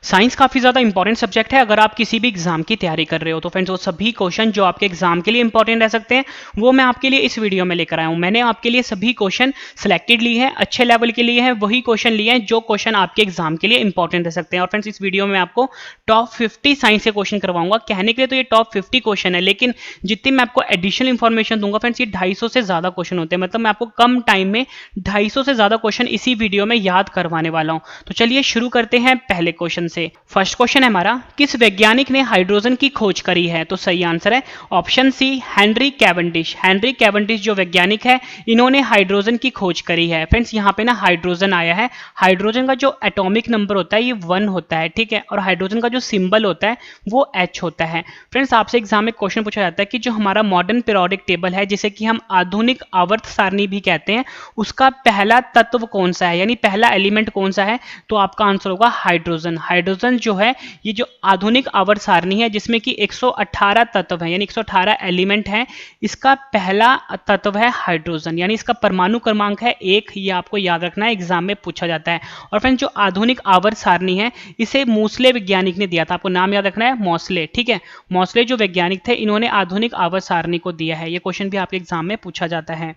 Science काफ़ी ज़्यादा important subject है अगर आप किसी भी एग्जाम की तैयारी कर रहे हो। तो फ्रेंड्स वो सभी क्वेश्चन जो आपके एग्जाम के लिए इंपॉर्टेंट रह सकते हैं वो मैं आपके लिए इस वीडियो में लेकर आया हूँ। मैंने आपके लिए सभी क्वेश्चन सिलेक्टेड लिए हैं, अच्छे लेवल के लिए हैं, वही क्वेश्चन लिए हैं जो क्वेश्चन आपके एग्जाम के लिए इंपॉर्टेंट रह सकते हैं। और फ्रेंड्स इस वीडियो में आपको टॉप 50 साइंस के क्वेश्चन करवाऊंगा। कहने के लिए तो ये टॉप 50 क्वेश्चन है, लेकिन जितनी मैं आपको एडिशनल इंफॉर्मेशन दूंगा फ्रेंड्स, ये 250 से ज़्यादा क्वेश्चन होते हैं। मतलब मैं आपको कम टाइम में 250 से ज़्यादा क्वेश्चन इसी वीडियो में याद करवाने वाला हूँ। तो चलिए शुरू करते हैं पहले क्वेश्चन से। फर्स्ट क्वेश्चन है हमारा, किस वैज्ञानिक ने हाइड्रोजन की खोज करी है? तो सही आंसर है option C, Henry Cavendish. Henry Cavendish जो वैज्ञानिक है, इन्होंने हाइड्रोजन की खोज करी है। फ्रेंड्स यहाँ पे ना हाइड्रोजन आया है, हाइड्रोजन का जो एटॉमिक नंबर होता है ये 1 होता है, ठीक है, और हाइड्रोजन का जो सिंबल होता है वो H होता है। फ्रेंड्स आपसे एग्जाम में क्वेश्चन पूछा जाता है कि जो हमारा मॉडर्न पीरियोडिक टेबल है, जिसे कि हम आधुनिक आवर्त सारणी भी कहते हैं, उसका पहला तत्व कौन सा है, यानी पहला एलिमेंट कौन सा है? तो आपका आंसर होगा हाइड्रोजन। हाइड्रोजन जो है ये जो आधुनिक आवर्त सारणी है जिसमें कि 118 तत्व है, यानी 118 एलिमेंट है, इसका पहला तत्व है हाइड्रोजन, यानी इसका परमाणु क्रमांक है 1। ये आपको याद रखना है, एग्जाम में पूछा जाता है। और फ्रेंड्स जो आधुनिक आवर्त सारणी है इसे मोसले वैज्ञानिक ने दिया था, आपको नाम याद रखना है, मोसले, ठीक है। मोसले जो वैज्ञानिक थे इन्होंने आधुनिक आवर्त सारणी को दिया है। ये क्वेश्चन भी आपके एग्जाम में पूछा जाता है।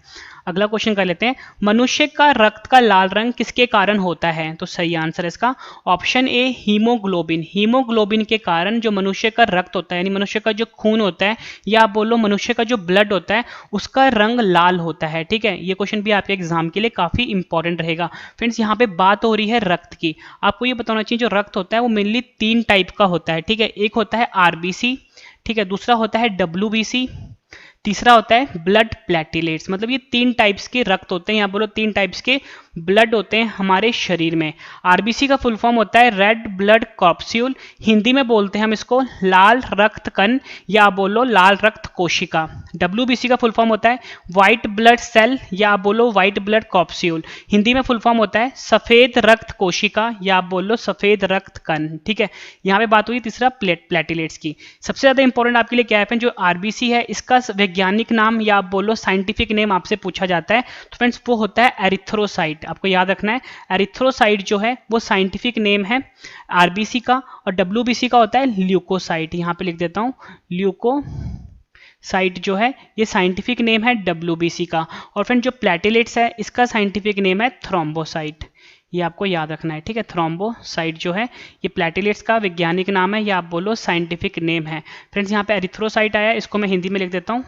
अगला क्वेश्चन कर लेते हैं, मनुष्य का रक्त का लाल रंग किसके कारण होता है? तो सही आंसर है इसका ऑप्शन ए, हीमोग्लोबिन। हीमोग्लोबिन के कारण जो मनुष्य का रक्त होता है, यानी मनुष्य का जो खून होता है, या आप बोलो मनुष्य का जो ब्लड होता है, उसका रंग लाल होता है, ठीक है। ये क्वेश्चन भी आपके एग्जाम के लिए काफी इंपॉर्टेंट रहेगा। फ्रेंड्स यहाँ पे बात हो रही है रक्त की। आपको ये बताना चाहिए जो रक्त होता है वो मेनली 3 टाइप का होता है, ठीक है। एक होता है आरबीसी, ठीक है, दूसरा होता है डब्ल्यूबीसी, तीसरा होता है ब्लड प्लेटिलेट्स। मतलब ये 3 टाइप्स के रक्त होते हैं, यहाँ बोलो 3 टाइप्स के ब्लड होते हैं हमारे शरीर में। आरबीसी का फुल फॉर्म होता है रेड ब्लड कॉर्पस्यूल, हिंदी में बोलते हैं हम इसको लाल रक्त कण, या बोलो लाल रक्त कोशिका। डब्ल्यूबीसी का फुल फॉर्म होता है व्हाइट ब्लड सेल, या बोलो व्हाइट ब्लड कॉर्पस्यूल, हिंदी में फुल फॉर्म होता है सफेद रक्त कोशिका, या बोलो सफेद रक्त कण, ठीक है। यहाँ पे बात हुई तीसरा प्लेटिलेट्स की। सबसे ज्यादा इंपॉर्टेंट आपके लिए क्या है? जो आरबीसी है इसका वैज्ञानिक नाम या आप बोलो साइंटिफिक नेम आपसे पूछा जाता है, तो फ्रेंड्स वो होता है एरिथ्रोसाइट। आपको याद रखना है एरिथ्रोसाइट जो है वो साइंटिफिक नेम है आरबीसी का, और डब्ल्यूबीसी का होता है ल्यूकोसाइट। यहां पे लिख देता हूं ल्यूकोसाइट जो है ये साइंटिफिक नेम है डब्ल्यूबीसी का। और फ्रेंड जो प्लेटिलेट्स है इसका साइंटिफिक नेम है थ्रोम्बोसाइट। ये आपको याद रखना है, ठीक है। थ्रोम्बोसाइट जो है ये प्लेटिलेट्स का वैज्ञानिक नाम है, या आप बोलो साइंटिफिक नेम है। फ्रेंड्स यहाँ पे एरिथ्रोसाइट आया, इसको मैं हिंदी में लिख देता हूँ,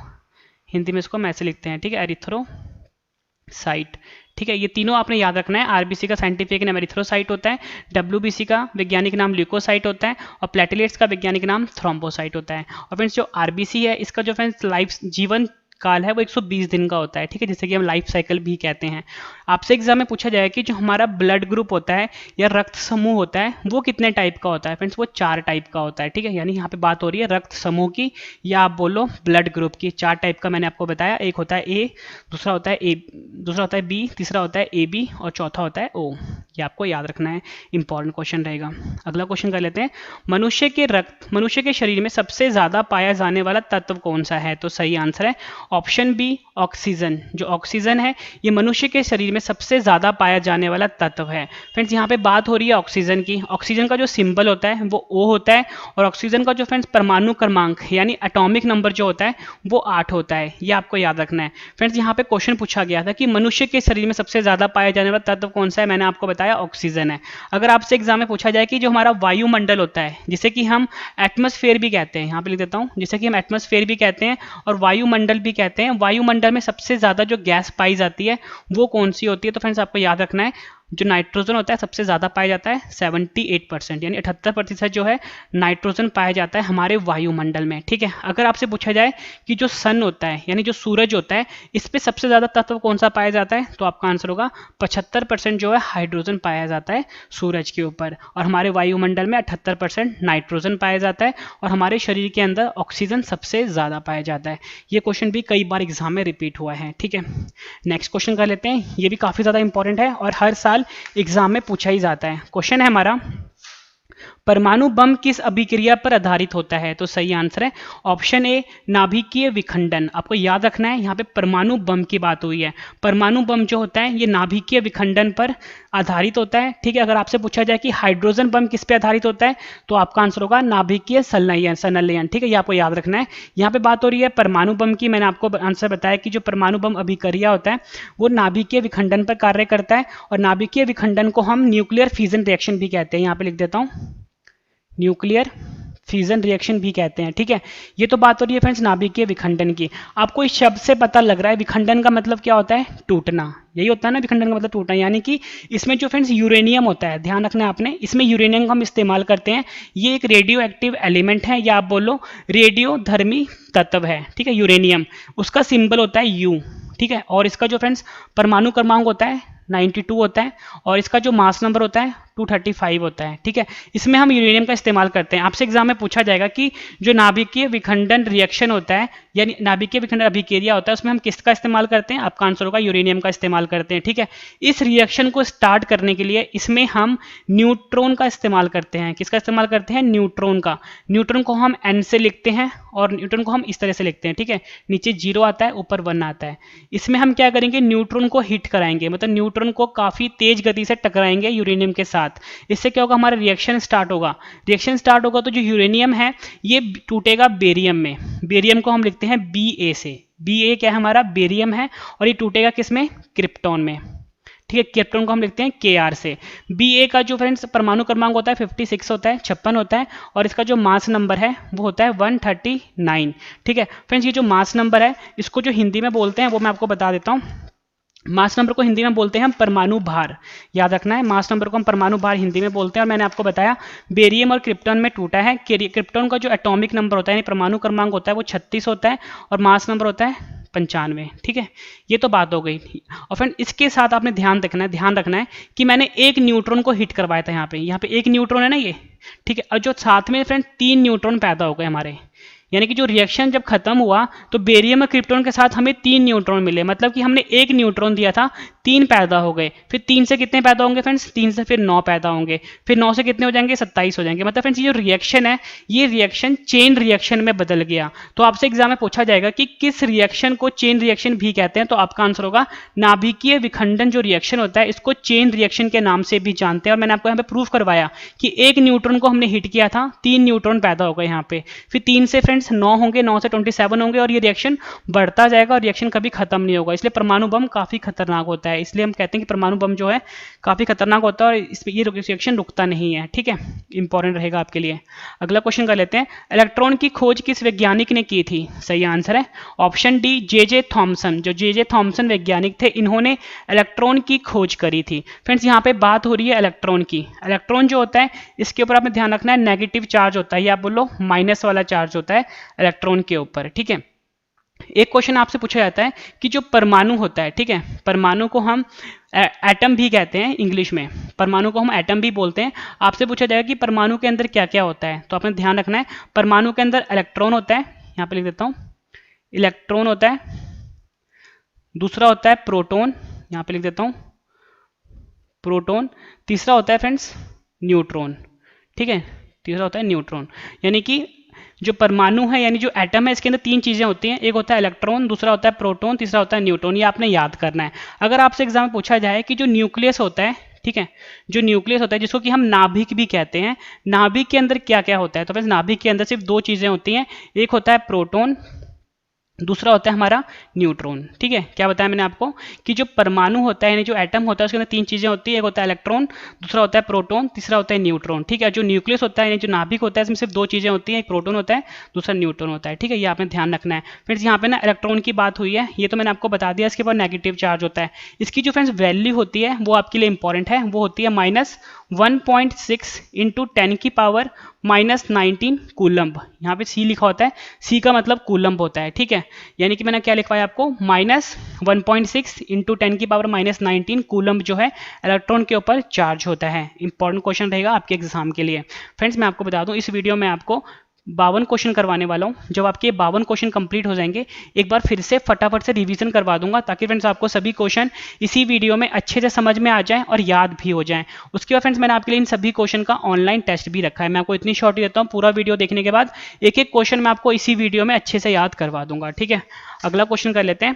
हिंदी में इसको हम ऐसे लिखते हैं, ठीक है, एरिथ्रोसाइट, ठीक है। ये तीनों आपने याद रखना है। आरबीसी का साइंटिफिक नाम एरिथ्रोसाइट होता है, डब्ल्यूबीसी का वैज्ञानिक नाम ल्यूकोसाइट होता है, और प्लेटिलेट्स का वैज्ञानिक नाम थ्रोम्बोसाइट होता है। और फ्रेंड्स जो आरबीसी है इसका जो फ्रेंड्स लाइफ जीवन काल है वो 120 दिन का होता है, ठीक है, जिसे कि हम लाइफ साइकिल भी कहते हैं। आपसे एग्जाम में पूछा जाए कि जो हमारा ब्लड ग्रुप होता है या रक्त समूह होता है वो कितने टाइप का होता है? फ्रेंड्स वो 4 टाइप का होता है, ठीक है। यानी यहाँ पे बात हो रही है रक्त समूह की, या आप बोलो ब्लड ग्रुप की। 4 टाइप का मैंने आपको बताया, एक होता है ए, दूसरा होता है बी, तीसरा होता है ए बी, और चौथा होता है ओ। ये आपको याद रखना है, इंपॉर्टेंट क्वेश्चन रहेगा। अगला क्वेश्चन कर लेते हैं, मनुष्य के शरीर में सबसे ज्यादा पाया जाने वाला तत्व कौन सा है? तो सही आंसर है ऑप्शन बी, ऑक्सीजन। जो ऑक्सीजन है ये मनुष्य के शरीर में सबसे ज्यादा पाया जाने वाला तत्व है। फ्रेंड्स यहाँ पे बात हो रही है ऑक्सीजन की। ऑक्सीजन का जो सिंबल होता है वो O होता है, और ऑक्सीजन का जो फ्रेंड्स परमाणु क्रमांक यानी एटॉमिक नंबर जो होता है वो 8 होता है। ये आपको याद रखना है। फ्रेंड्स यहाँ पे क्वेश्चन पूछा गया था कि मनुष्य के शरीर में सबसे ज्यादा पाया जाने वाला तत्व कौन सा है? मैंने आपको बताया ऑक्सीजन है। अगर आपसे एग्जाम में पूछा जाए कि जो हमारा वायुमंडल होता है जिसे कि हम एटमॉस्फेयर भी कहते हैं, यहाँ पे लिख देता हूँ, जिसे कि हम एटमॉस्फेयर भी कहते हैं और वायुमंडल भी कहते हैं, वायुमंडल में सबसे ज्यादा जो गैस पाई जाती है वो कौन सी होती है? तो फ्रेंड्स आपको याद रखना है जो नाइट्रोजन होता है सबसे ज्यादा पाया जाता है 78%, यानी 78% जो है नाइट्रोजन पाया जाता है हमारे वायुमंडल में, ठीक है। अगर आपसे पूछा जाए कि जो सन होता है यानी जो सूरज होता है इस पे सबसे ज्यादा तत्व कौन सा पाया जाता है? तो आपका आंसर होगा 75% जो है हाइड्रोजन पाया जाता है सूरज के ऊपर, और हमारे वायुमंडल में 78% नाइट्रोजन पाया जाता है, और हमारे शरीर के अंदर ऑक्सीजन सबसे ज्यादा पाया जाता है। ये क्वेश्चन भी कई बार एग्जाम में रिपीट हुआ है, ठीक है। नेक्स्ट क्वेश्चन कर लेते हैं, ये भी काफी ज्यादा इंपॉर्टेंट है और हर साल एग्जाम में पूछा ही जाता है। क्वेश्चन है हमारा, परमाणु बम किस अभिक्रिया पर आधारित होता है? तो सही आंसर है ऑप्शन ए, नाभिकीय विखंडन। आपको याद रखना है यहाँ पे परमाणु बम की बात हुई है। परमाणु बम जो होता है ये नाभिकीय विखंडन पर आधारित होता है। ठीक है, अगर आपसे पूछा जाए कि हाइड्रोजन बम किस पे आधारित होता है तो आपका आंसर होगा नाभिकीय संलयन। ठीक है, ये आपको याद रखना है। यहाँ पे बात हो रही है परमाणु बम की। मैंने आपको आंसर बताया कि जो परमाणु बम अभिक्रिया होता है वो नाभिकीय विखंडन पर कार्य करता है, और नाभिकीय विखंडन को हम न्यूक्लियर फिजन रिएक्शन भी कहते हैं। यहाँ पे लिख देता हूँ, न्यूक्लियर फिजन रिएक्शन भी कहते हैं। ठीक है, ये तो बात हो रही है फ्रेंड्स नाभिकीय विखंडन की। आपको इस शब्द से पता लग रहा है विखंडन का मतलब क्या होता है? टूटना। यही होता है ना विखंडन का मतलब टूटना, यानी कि इसमें जो फ्रेंड्स यूरेनियम होता है, ध्यान रखना है आपने, इसमें यूरेनियम का हम इस्तेमाल करते हैं। ये एक रेडियो एक्टिव एलिमेंट है, या आप बोलो रेडियो धर्मी तत्व है। ठीक है, यूरेनियम, उसका सिंबल होता है यू। ठीक है, और इसका जो फ्रेंड्स परमाणु क्रमांक होता है 92 होता है, और इसका जो मास नंबर होता है 235 होता है। ठीक है, इसमें हम यूरेनियम का इस्तेमाल करते हैं। आपसे एग्जाम में पूछा जाएगा कि जो नाभिकीय विखंडन रिएक्शन होता है, यानी नाभिकीय विखंडन अभिक्रिया होता है, उसमें हम किसका इस्तेमाल करते हैं? आपका आंसर होगा यूरेनियम का इस्तेमाल करते हैं। ठीक है, इस रिएक्शन को स्टार्ट करने के लिए इसमें हम न्यूट्रॉन का इस्तेमाल करते हैं। किसका इस्तेमाल करते हैं? न्यूट्रॉन का। न्यूट्रॉन को हम N से लिखते हैं, और न्यूट्रॉन को हम इस तरह से लिखते हैं। ठीक है, नीचे 0 आता है, ऊपर 1 आता है। इसमें हम क्या करेंगे? न्यूट्रॉन को हिट कराएंगे, मतलब न्यूट्रॉन को काफी तेज गति से टकराएंगे यूरेनियम के साथ। इससे क्या होगा? हमारा रिएक्शन स्टार्ट होगा। रिएक्शन स्टार्ट होगा तो जो यूरेनियम है ये टूटेगा बेरियम में। बेरियम को हम लिखते हैं Ba से। Ba क्या है? हमारा बेरियम है, और ये टूटेगा किसमें? क्रिप्टॉन में। ठीक है, क्रिप्टॉन को हम लिखते हैं Kr से। Ba का जो फ्रेंड्स परमाणु क्रमांक होता है 56 होता है, 56 होता है, और इसका जो मास नंबर है वो होता है 139। ठीक है फ्रेंड्स, ये जो मास नंबर है इसको जो हिंदी में बोलते हैं वो मैं आपको बता देता हूँ। मास नंबर को हिंदी में बोलते हैं हम परमाणु भार। याद रखना है, मास नंबर को हम परमाणु भार हिंदी में बोलते हैं। और मैंने आपको बताया बेरियम और क्रिप्टॉन में टूटा है। क्रिप्टॉन का जो एटॉमिक नंबर होता है, यानी परमाणु क्रमांक होता है, वो 36 होता है, और मास नंबर होता है 95। ठीक है, ये तो बात हो गई। और फ्रेंड इसके साथ आपने ध्यान रखना है कि मैंने एक न्यूट्रॉन को हिट करवाया था। यहाँ पे एक न्यूट्रॉन है ना ये। ठीक है, और जो साथ में फ्रेंड 3 न्यूट्रॉन पैदा हो गए हमारे, यानी कि जो रिएक्शन जब खत्म हुआ तो बेरियम और क्रिप्टॉन के साथ हमें 3 न्यूट्रॉन मिले। मतलब कि हमने एक न्यूट्रॉन दिया था, 3 पैदा हो गए। फिर 3 से कितने पैदा होंगे फ्रेंड्स? 3 से फिर 9 पैदा होंगे। फिर 9 से कितने हो जाएंगे? 27 हो जाएंगे। मतलब फ्रेंड्स ये जो रिएक्शन है ये रिएक्शन चेन रिएक्शन में बदल गया। तो आपसे एग्जाम में पूछा जाएगा कि किस रिएक्शन को चेन रिएक्शन भी कहते हैं, तो आपका आंसर होगा नाभिकीय विखंडन जो रिएक्शन होता है इसको चेन रिएक्शन के नाम से भी जानते हैं। और मैंने आपको यहाँ पे प्रूफ करवाया कि एक न्यूट्रॉन को हमने हिट किया था, 3 न्यूट्रॉन पैदा हो गए यहाँ पे। फिर 3 से फ्रेंड्स 9 होंगे, 9 से 27 होंगे, और ये रिएक्शन बढ़ता जाएगा और रिएक्शन कभी खत्म नहीं होगा। इसलिए परमाणु बम काफी खतरनाक होता है। इसलिए हम कहते हैं कि परमाणु बम जो है काफी खतरनाक होता है, और इसमें ये रिएक्शन रुकता नहीं है। ठीक है, इंपॉर्टेंट रहेगा आपके लिए। अगला क्वेश्चन कर लेते हैं, इलेक्ट्रॉन की खोज किस वैज्ञानिक ने की थी? सही आंसर है ऑप्शन डी, जे थॉमसन। जो जे थॉमसन वैज्ञानिक थे, इन्होंने इलेक्ट्रॉन की खोज करी थी। फ्रेंड्स यहाँ पे बात हो रही है इलेक्ट्रॉन की। इलेक्ट्रॉन जो होता है इसके ऊपर आपने ध्यान रखना है नेगेटिव चार्ज होता है, या आप बोलो माइनस वाला चार्ज होता है इलेक्ट्रॉन के ऊपर। ठीक है, एक क्वेश्चन आपसे पूछा जाता है कि जो परमाणु होता है, ठीक है, परमाणु को हम एटम भी कहते हैं इंग्लिश में, परमाणु को हम एटम भी बोलते हैं। आपसे पूछा जाएगा कि परमाणु के अंदर क्या क्या होता है, तो आपने ध्यान रखना है परमाणु के अंदर इलेक्ट्रॉन होता है, यहाँ पे लिख देता हूँ, इलेक्ट्रॉन होता है, दूसरा होता है प्रोटॉन, यहाँ पे लिख देता हूँ प्रोटॉन, तीसरा होता है फ्रेंड्स न्यूट्रॉन। ठीक है, तीसरा होता है न्यूट्रॉन। यानी कि जो परमाणु है यानी जो एटम है इसके अंदर 3 चीजें होती हैं, एक होता है इलेक्ट्रॉन, दूसरा होता है प्रोटॉन, तीसरा होता है न्यूट्रॉन। ये आपने याद करना है। अगर आपसे एग्जाम में पूछा जाए कि जो न्यूक्लियस होता है, ठीक है, जो न्यूक्लियस होता है जिसको कि हम नाभिक भी कहते हैं, नाभिक के अंदर क्या क्या होता है, तो बस नाभिक के अंदर सिर्फ 2 चीजें होती हैं, एक होता है प्रोटॉन, दूसरा होता है हमारा न्यूट्रॉन। ठीक है, क्या बताया मैंने आपको कि जो परमाणु होता है यानी जो एटम होता है उसके अंदर 3 चीजें होती है, एक होता है इलेक्ट्रॉन, दूसरा होता है प्रोटॉन, तीसरा होता है न्यूट्रॉन। ठीक है, जो न्यूक्लियस होता है यानी जो नाभिक होता है इसमें सिर्फ 2 चीजें होती हैं, एक प्रोटॉन होता है, दूसरा न्यूट्रॉन होता है। ठीक है, ये आपने ध्यान रखना है। फ्रेंड्स यहाँ पे ना इलेक्ट्रॉन की बात हुई है, ये तो मैंने आपको बता दिया, इसके बाद नेगेटिव चार्ज होता है। इसकी जो फ्रेंड्स वैल्यू होती है वो आपके लिए इंपॉर्टेंट है, वो होती है -1.6 × 10⁻⁻19 कूलम्ब। यहाँ पे सी लिखा होता है, सी का मतलब कूलम्ब होता है। ठीक है, यानी कि मैंने क्या लिखवाया आपको, -1.6 × 10⁻⁻19 कूलम्ब जो है इलेक्ट्रॉन के ऊपर चार्ज होता है। इंपॉर्टेंट क्वेश्चन रहेगा आपके एग्जाम के लिए। फ्रेंड्स मैं आपको बता दूं इस वीडियो में आपको 52 क्वेश्चन करवाने वाला हूँ। जब आपके 52 क्वेश्चन कंप्लीट हो जाएंगे एक बार फिर से फटाफट से रिवीजन करवा दूंगा, ताकि फ्रेंड्स आपको सभी क्वेश्चन इसी वीडियो में अच्छे से समझ में आ जाएं और याद भी हो जाएं। उसके बाद फ्रेंड्स मैंने आपके लिए इन सभी क्वेश्चन का ऑनलाइन टेस्ट भी रखा है। मैं आपको इतनी शॉर्ट ही देता हूँ, पूरा वीडियो देखने के बाद एक एक क्वेश्चन मैं आपको इसी वीडियो में अच्छे से याद करवा दूंगा, ठीक है। अगला क्वेश्चन कर लेते हैं,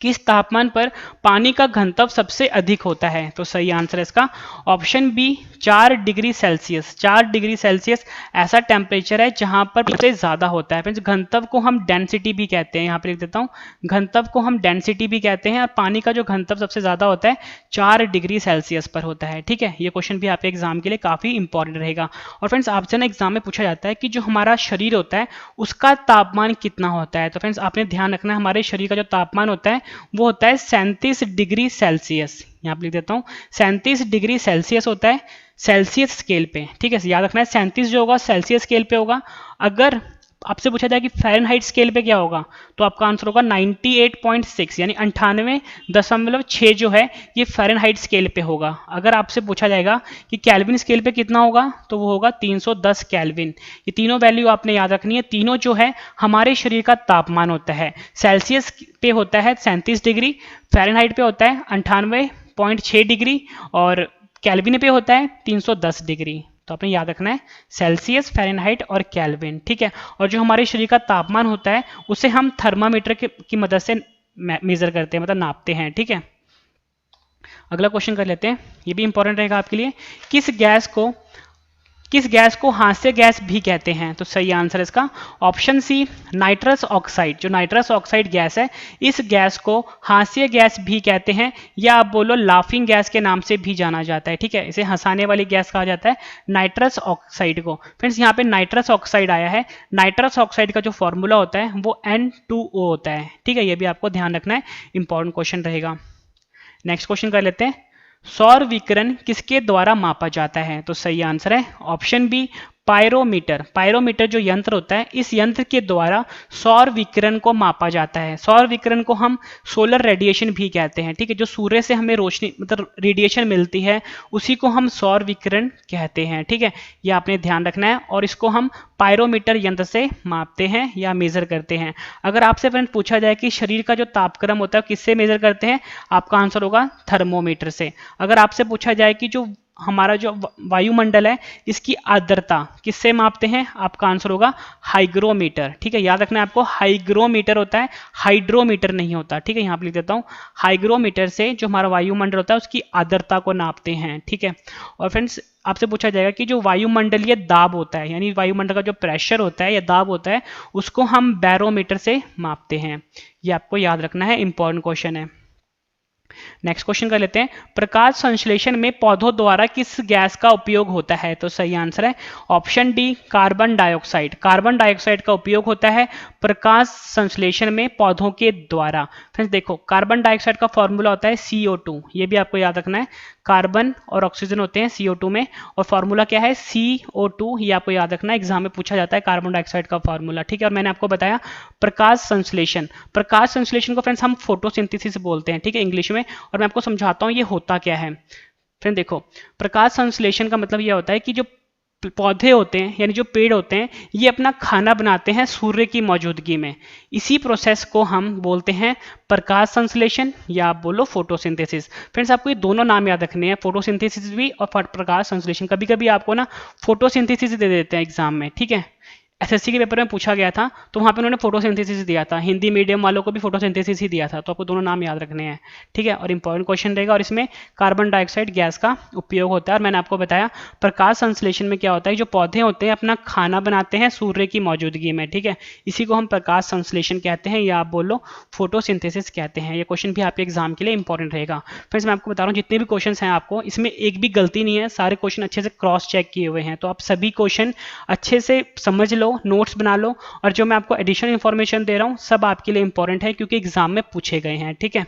किस तापमान पर पानी का घनत्व सबसे अधिक होता है? तो सही आंसर है इसका option B 4 degree Celsius. 4 degree Celsius ऐसा टेम्परेचर है जहां पर सबसे ज्यादा होता है। फ्रेंड्स घनत्व को हम डेंसिटी भी कहते हैं, यहां पर लिख देता हूं, घनत्व को हम डेंसिटी भी कहते हैं, और पानी का जो घनत्व सबसे ज्यादा होता है 4 डिग्री सेल्सियस पर होता है, ठीक है। ये क्वेश्चन भी आपके एग्जाम के लिए काफी इंपॉर्टेंट रहेगा। और फ्रेंड्स आपसे ना एग्जाम में पूछा जाता है कि जो हमारा शरीर होता है उसका तापमान कितना होता है। तो फ्रेंड्स आपने ध्यान रखना है, हमारे शरीर का जो तापमान होता है वो होता है 37 डिग्री सेल्सियस। यहां पर लिख देता हूं 37 डिग्री सेल्सियस होता है सेल्सियस स्केल पे, ठीक है। याद रखना है 37 जो होगा सेल्सियस स्केल पे होगा। अगर आपसे पूछा जाए कि फ़ारेनहाइट स्केल पे क्या होगा, तो आपका आंसर होगा 98.6 यानी 98.6 जो है ये फ़ारेनहाइट स्केल पे होगा। अगर आपसे पूछा जाएगा कि केल्विन स्केल पे कितना होगा, तो वो होगा 310 केल्विन। ये तीनों वैल्यू आपने याद रखनी है। तीनों जो है हमारे शरीर का तापमान होता है। सेल्सियस पे होता है 37 डिग्री, फ़ारेनहाइट पे होता है 98.6 डिग्री, और केल्विन पे होता है 310 डिग्री। तो आपने याद रखना है सेल्सियस, फ़ारेनहाइट और केल्विन, ठीक है। और जो हमारे शरीर का तापमान होता है उसे हम थर्मामीटर की मदद से मेजर करते हैं, मतलब नापते हैं, ठीक है। अगला क्वेश्चन कर लेते हैं, ये भी इंपॉर्टेंट रहेगा आपके लिए, किस गैस को हास्य गैस भी कहते हैं? तो सही आंसर इसका ऑप्शन सी नाइट्रस ऑक्साइड। जो नाइट्रस ऑक्साइड गैस है इस गैस को हास्य गैस भी कहते हैं, या आप बोलो लाफिंग गैस के नाम से भी जाना जाता है, ठीक है। इसे हंसाने वाली गैस कहा जाता है नाइट्रस ऑक्साइड को। फ्रेंड्स यहाँ पे नाइट्रस ऑक्साइड आया है, नाइट्रस ऑक्साइड का जो फॉर्मूला होता है वो N2O होता है, ठीक है। ये भी आपको ध्यान रखना है, इंपॉर्टेंट क्वेश्चन रहेगा। नेक्स्ट क्वेश्चन कर लेते हैं, सौर विकिरण किसके द्वारा मापा जाता है? तो सही आंसर है ऑप्शन बी पायरोमीटर। पायरोमीटर जो यंत्र होता है इस यंत्र के द्वारा सौर विकिरण को मापा जाता है। सौर विकिरण को हम सोलर रेडिएशन भी कहते हैं, ठीक है। जो सूर्य से हमें रोशनी मतलब रेडिएशन मिलती है उसी को हम सौर विकिरण कहते हैं, ठीक है। ये आपने ध्यान रखना है, और इसको हम पायरोमीटर यंत्र से मापते हैं या मेजर करते हैं। अगर आपसे फ्रेंड पूछा जाए कि शरीर का जो तापक्रम होता है किससे मेजर करते हैं, आपका आंसर होगा थर्मोमीटर से। अगर आपसे पूछा जाए कि जो हमारा जो वायुमंडल है इसकी आर्द्रता किससे मापते हैं, आपका आंसर होगा हाइग्रोमीटर, ठीक है। याद रखना है आपको, हाइग्रोमीटर होता है, हाइड्रोमीटर नहीं होता, ठीक है। यहाँ पर लिख देता हूँ, हाइग्रोमीटर से जो हमारा वायुमंडल होता है उसकी आर्द्रता को नापते हैं, ठीक है। और फ्रेंड्स आपसे पूछा जाएगा कि जो वायुमंडलीय दाब होता है, यानी वायुमंडल का जो प्रेशर होता है या दाब होता है उसको हम बैरोमीटर से मापते हैं। ये आपको याद रखना है, इंपॉर्टेंट क्वेश्चन है। नेक्स्ट क्वेश्चन कर लेते हैं, प्रकाश संश्लेषण में पौधों द्वारा किस गैस का उपयोग होता है? तो सही आंसर है option D carbon dioxide. Carbon dioxide का उपयोग होता है प्रकाश संश्लेषण में पौधों के द्वारा। फ्रेंड्स देखो, कार्बन डाइऑक्साइड का फॉर्मूला होता है CO2, ये भी आपको याद रखना है। कार्बन और ऑक्सीजन होते हैं CO2 में, और फॉर्मूला क्या है CO2, ये आपको याद रखना है, एग्जाम में पूछा जाता है कार्बन डाइऑक्साइड का फॉर्मूला, ठीक है। और मैंने आपको बताया प्रकाश संश्लेषण, प्रकाश संश्लेषण को फ्रेंड्स हम फोटोसिंथेसिस बोलते हैं, ठीक है, इंग्लिश में। और मैं आपको समझाता हूँ ये होता क्या है। फ्रेंड देखो, प्रकाश संश्लेषण का मतलब यह होता है कि जो पौधे होते हैं यानी जो पेड़ होते हैं ये अपना खाना बनाते हैं सूर्य की मौजूदगी में। इसी प्रोसेस को हम बोलते हैं प्रकाश संश्लेषण, या आप बोलो फोटोसिंथेसिस। फ्रेंड्स आपको ये दोनों नाम याद रखने हैं, फोटोसिंथेसिस भी और प्रकाश संश्लेषण। कभी कभी आपको ना फोटोसिंथेसिस दे देते हैं एग्जाम में, ठीक है। एसएससी के पेपर में पूछा गया था तो वहाँ पे उन्होंने फोटोसिंथेसिस दिया था, हिंदी मीडियम वालों को भी फोटोसिंथेसिस ही दिया था। तो आपको दोनों नाम याद रखने हैं, ठीक है। और इंपॉर्टेंट क्वेश्चन रहेगा, और इसमें कार्बन डाइऑक्साइड गैस का उपयोग होता है। और मैंने आपको बताया प्रकाश संश्लेषण में क्या होता है, जो पौधे होते हैं अपना खाना बनाते हैं सूर्य की मौजूदगी में, ठीक है। इसी को हम प्रकाश संश्लेषण कहते हैं, या आप बोलो फोटोसिंथेसिस कहते हैं। ये क्वेश्चन भी आपके एग्जाम के लिए इंपॉर्टेंट रहेगा। फ्रेंड्स मैं आपको बता रहा हूँ जितने भी क्वेश्चन हैं आपको इसमें एक भी गलती नहीं है, सारे क्वेश्चन अच्छे से क्रॉस चेक किए हुए हैं। तो आप सभी क्वेश्चन अच्छे से समझ लो, नोट्स बना लो, और जो मैं आपको एडिशनल इंफॉर्मेशन दे रहा हूं सब आपके लिए इंपॉर्टेंट है क्योंकि एग्जाम में पूछे गए हैं, ठीक है।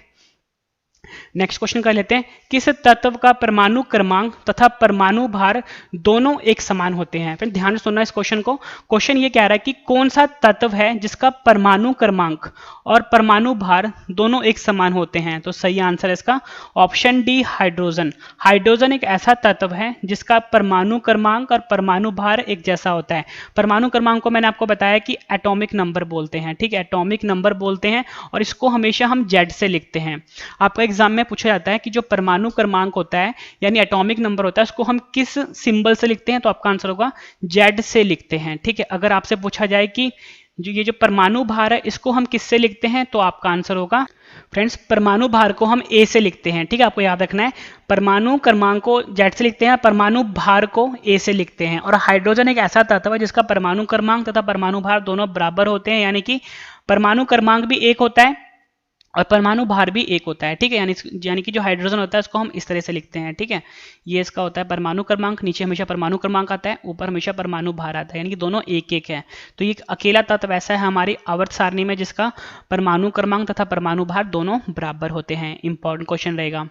नेक्स्ट क्वेश्चन कर लेते हैं, किस तत्व का परमाणु क्रमांक तथा परमाणु भार दोनों एक समान होते हैं। फिर ध्यान से सुनना इस क्वेश्चन को। क्वेश्चन ये कह रहा है कि कौन सा तत्व है जिसका परमाणु क्रमांक और परमाणु भार दोनों एक समान होते हैं। तो सही आंसर है इसका ऑप्शन डी, हाइड्रोजन। हाइड्रोजन एक ऐसा तत्व है जिसका परमाणु क्रमांक और परमाणु भार एक जैसा होता है। परमाणु क्रमांक को मैंने आपको बताया कि एटॉमिक नंबर बोलते हैं, ठीक है, एटॉमिक नंबर बोलते हैं, और इसको हमेशा हम जेड से लिखते हैं। आपका एग्जाम में पूछा जाता है कि जो परमाणु क्रमांक होता है यानी एटॉमिक नंबर होता है उसको हम किस सिंबल से लिखते हैं, तो आपका आंसर होगा जेड से लिखते हैं, ठीक है। अगर आपसे पूछा जाए कि ये जो परमाणु भार है इसको हम किससे लिखते हैं, तो आपका आंसर होगा फ्रेंड्स परमाणु भार को हम ए से लिखते हैं, ठीक है, आपको याद रखना है। परमाणु क्रमांक को जेड से लिखते हैं, परमाणु भार को ए से लिखते हैं। और हाइड्रोजन एक ऐसा तत्व है जिसका परमाणु क्रमांक तथा परमाणु भार दोनों बराबर होते हैं, यानी कि परमाणु क्रमांक भी एक होता है और परमाणु भार भी एक होता है, ठीक है। यानी कि जो हाइड्रोजन होता है उसको हम इस तरह से लिखते हैं, ठीक है। ये इसका होता है परमाणु क्रमांक, नीचे हमेशा परमाणु क्रमांक आता है, ऊपर हमेशा परमाणु भार आता है, यानी कि दोनों एक एक है। तो ये अकेला तत्व ऐसा है हमारी आवर्त सारणी में जिसका परमाणु क्रमांक तथा परमाणु भार दोनों बराबर होते हैं। इंपॉर्टेंट क्वेश्चन रहेगा।